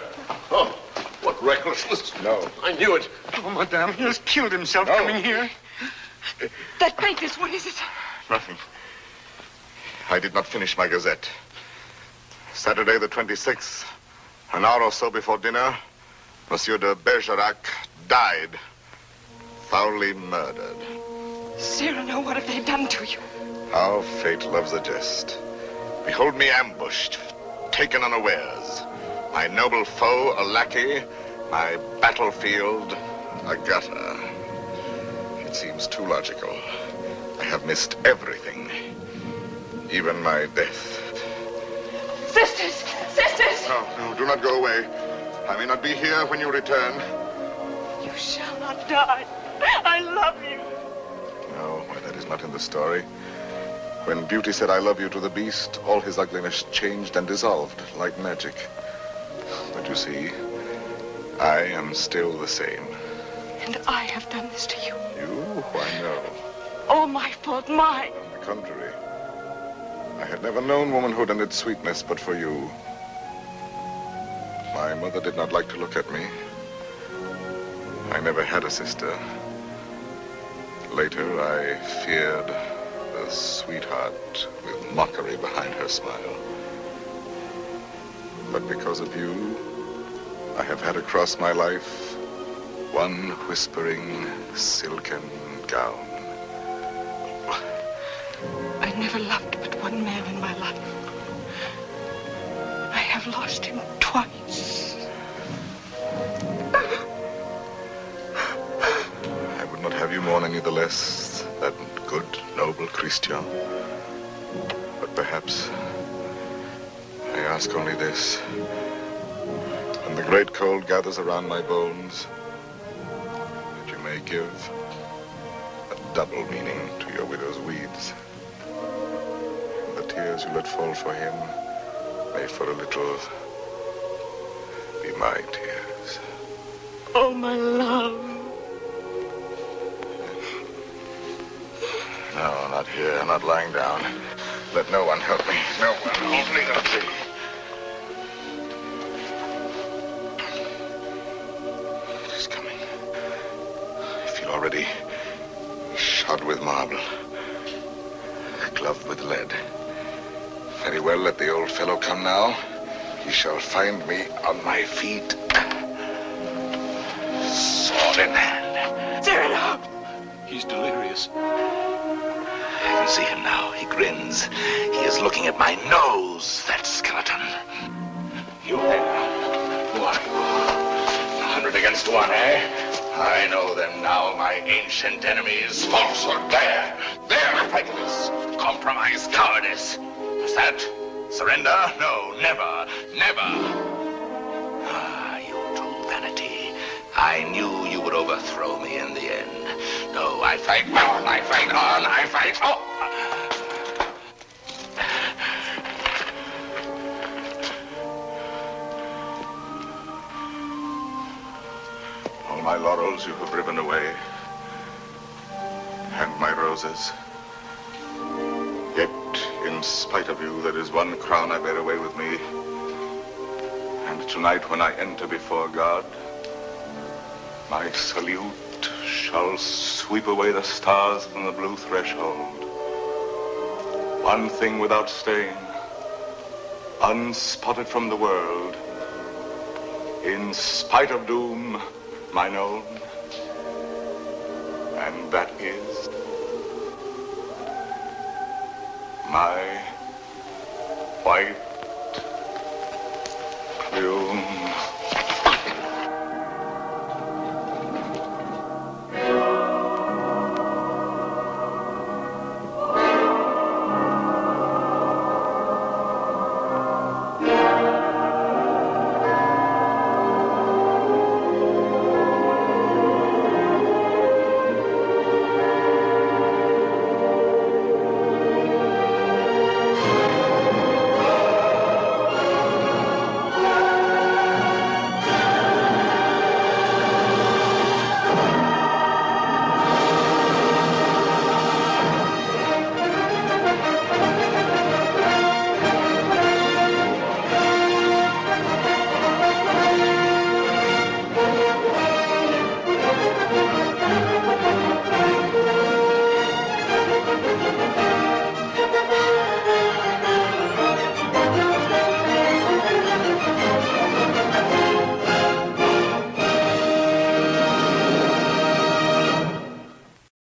Oh, what recklessness. No. I knew it. Oh, madame, he has killed himself coming here. That papers, what is it? Nothing. I did not finish my gazette. Saturday the 26th, an hour or so before dinner, Monsieur de Bergerac died. Foully murdered. Cyrano, what have they done to you? How fate loves a jest. Behold me ambushed, taken unawares. My noble foe, a lackey. My battlefield, a gutter. It seems too logical. I have missed everything. Even my death. Sisters! Sisters! No, do not go away. I may not be here when you return. You shall not die. I love you. No, why, that is not in the story. When Beauty said I love you to the beast, all his ugliness changed and dissolved like magic. But you see, I am still the same. And I have done this to you. You? Why, no. All my fault, mine. On the contrary. I had never known womanhood and its sweetness but for you. My mother did not like to look at me. I never had a sister. Later, I feared a sweetheart with mockery behind her smile. But because of you, I have had across my life one whispering silken gown. I never loved but one man in my life. I have lost him twice. born any the less that good, noble Christian. But perhaps I ask only this. When the great cold gathers around my bones, that you may give a double meaning to your widow's weeds. And the tears you let fall for him may for a little be my tears. Oh, my love. No, not here, not lying down. Let no one help me. No one, only the tree. She's coming. I feel already shod with marble, gloved with lead. Very well, let the old fellow come now. He shall find me on my feet, sword in hand. Cyrano! He's delirious. I can see him now. He grins. He is looking at my nose, that skeleton. You there. Who are you? 100 against 1, eh? I know them now, my ancient enemies. Falsehood, there. There, prejudice. Compromise, cowardice. What's that? Surrender? No, never, never. Ah, you true vanity. I knew you would overthrow me in the end. No, I fight on, I fight on, I fight on. All my laurels you have riven away, and my roses. Yet, in spite of you, there is one crown I bear away with me. And tonight, when I enter before God, my salute shall sweep away the stars from the blue threshold. One thing without stain, unspotted from the world, in spite of doom, mine own, and that is my white plume.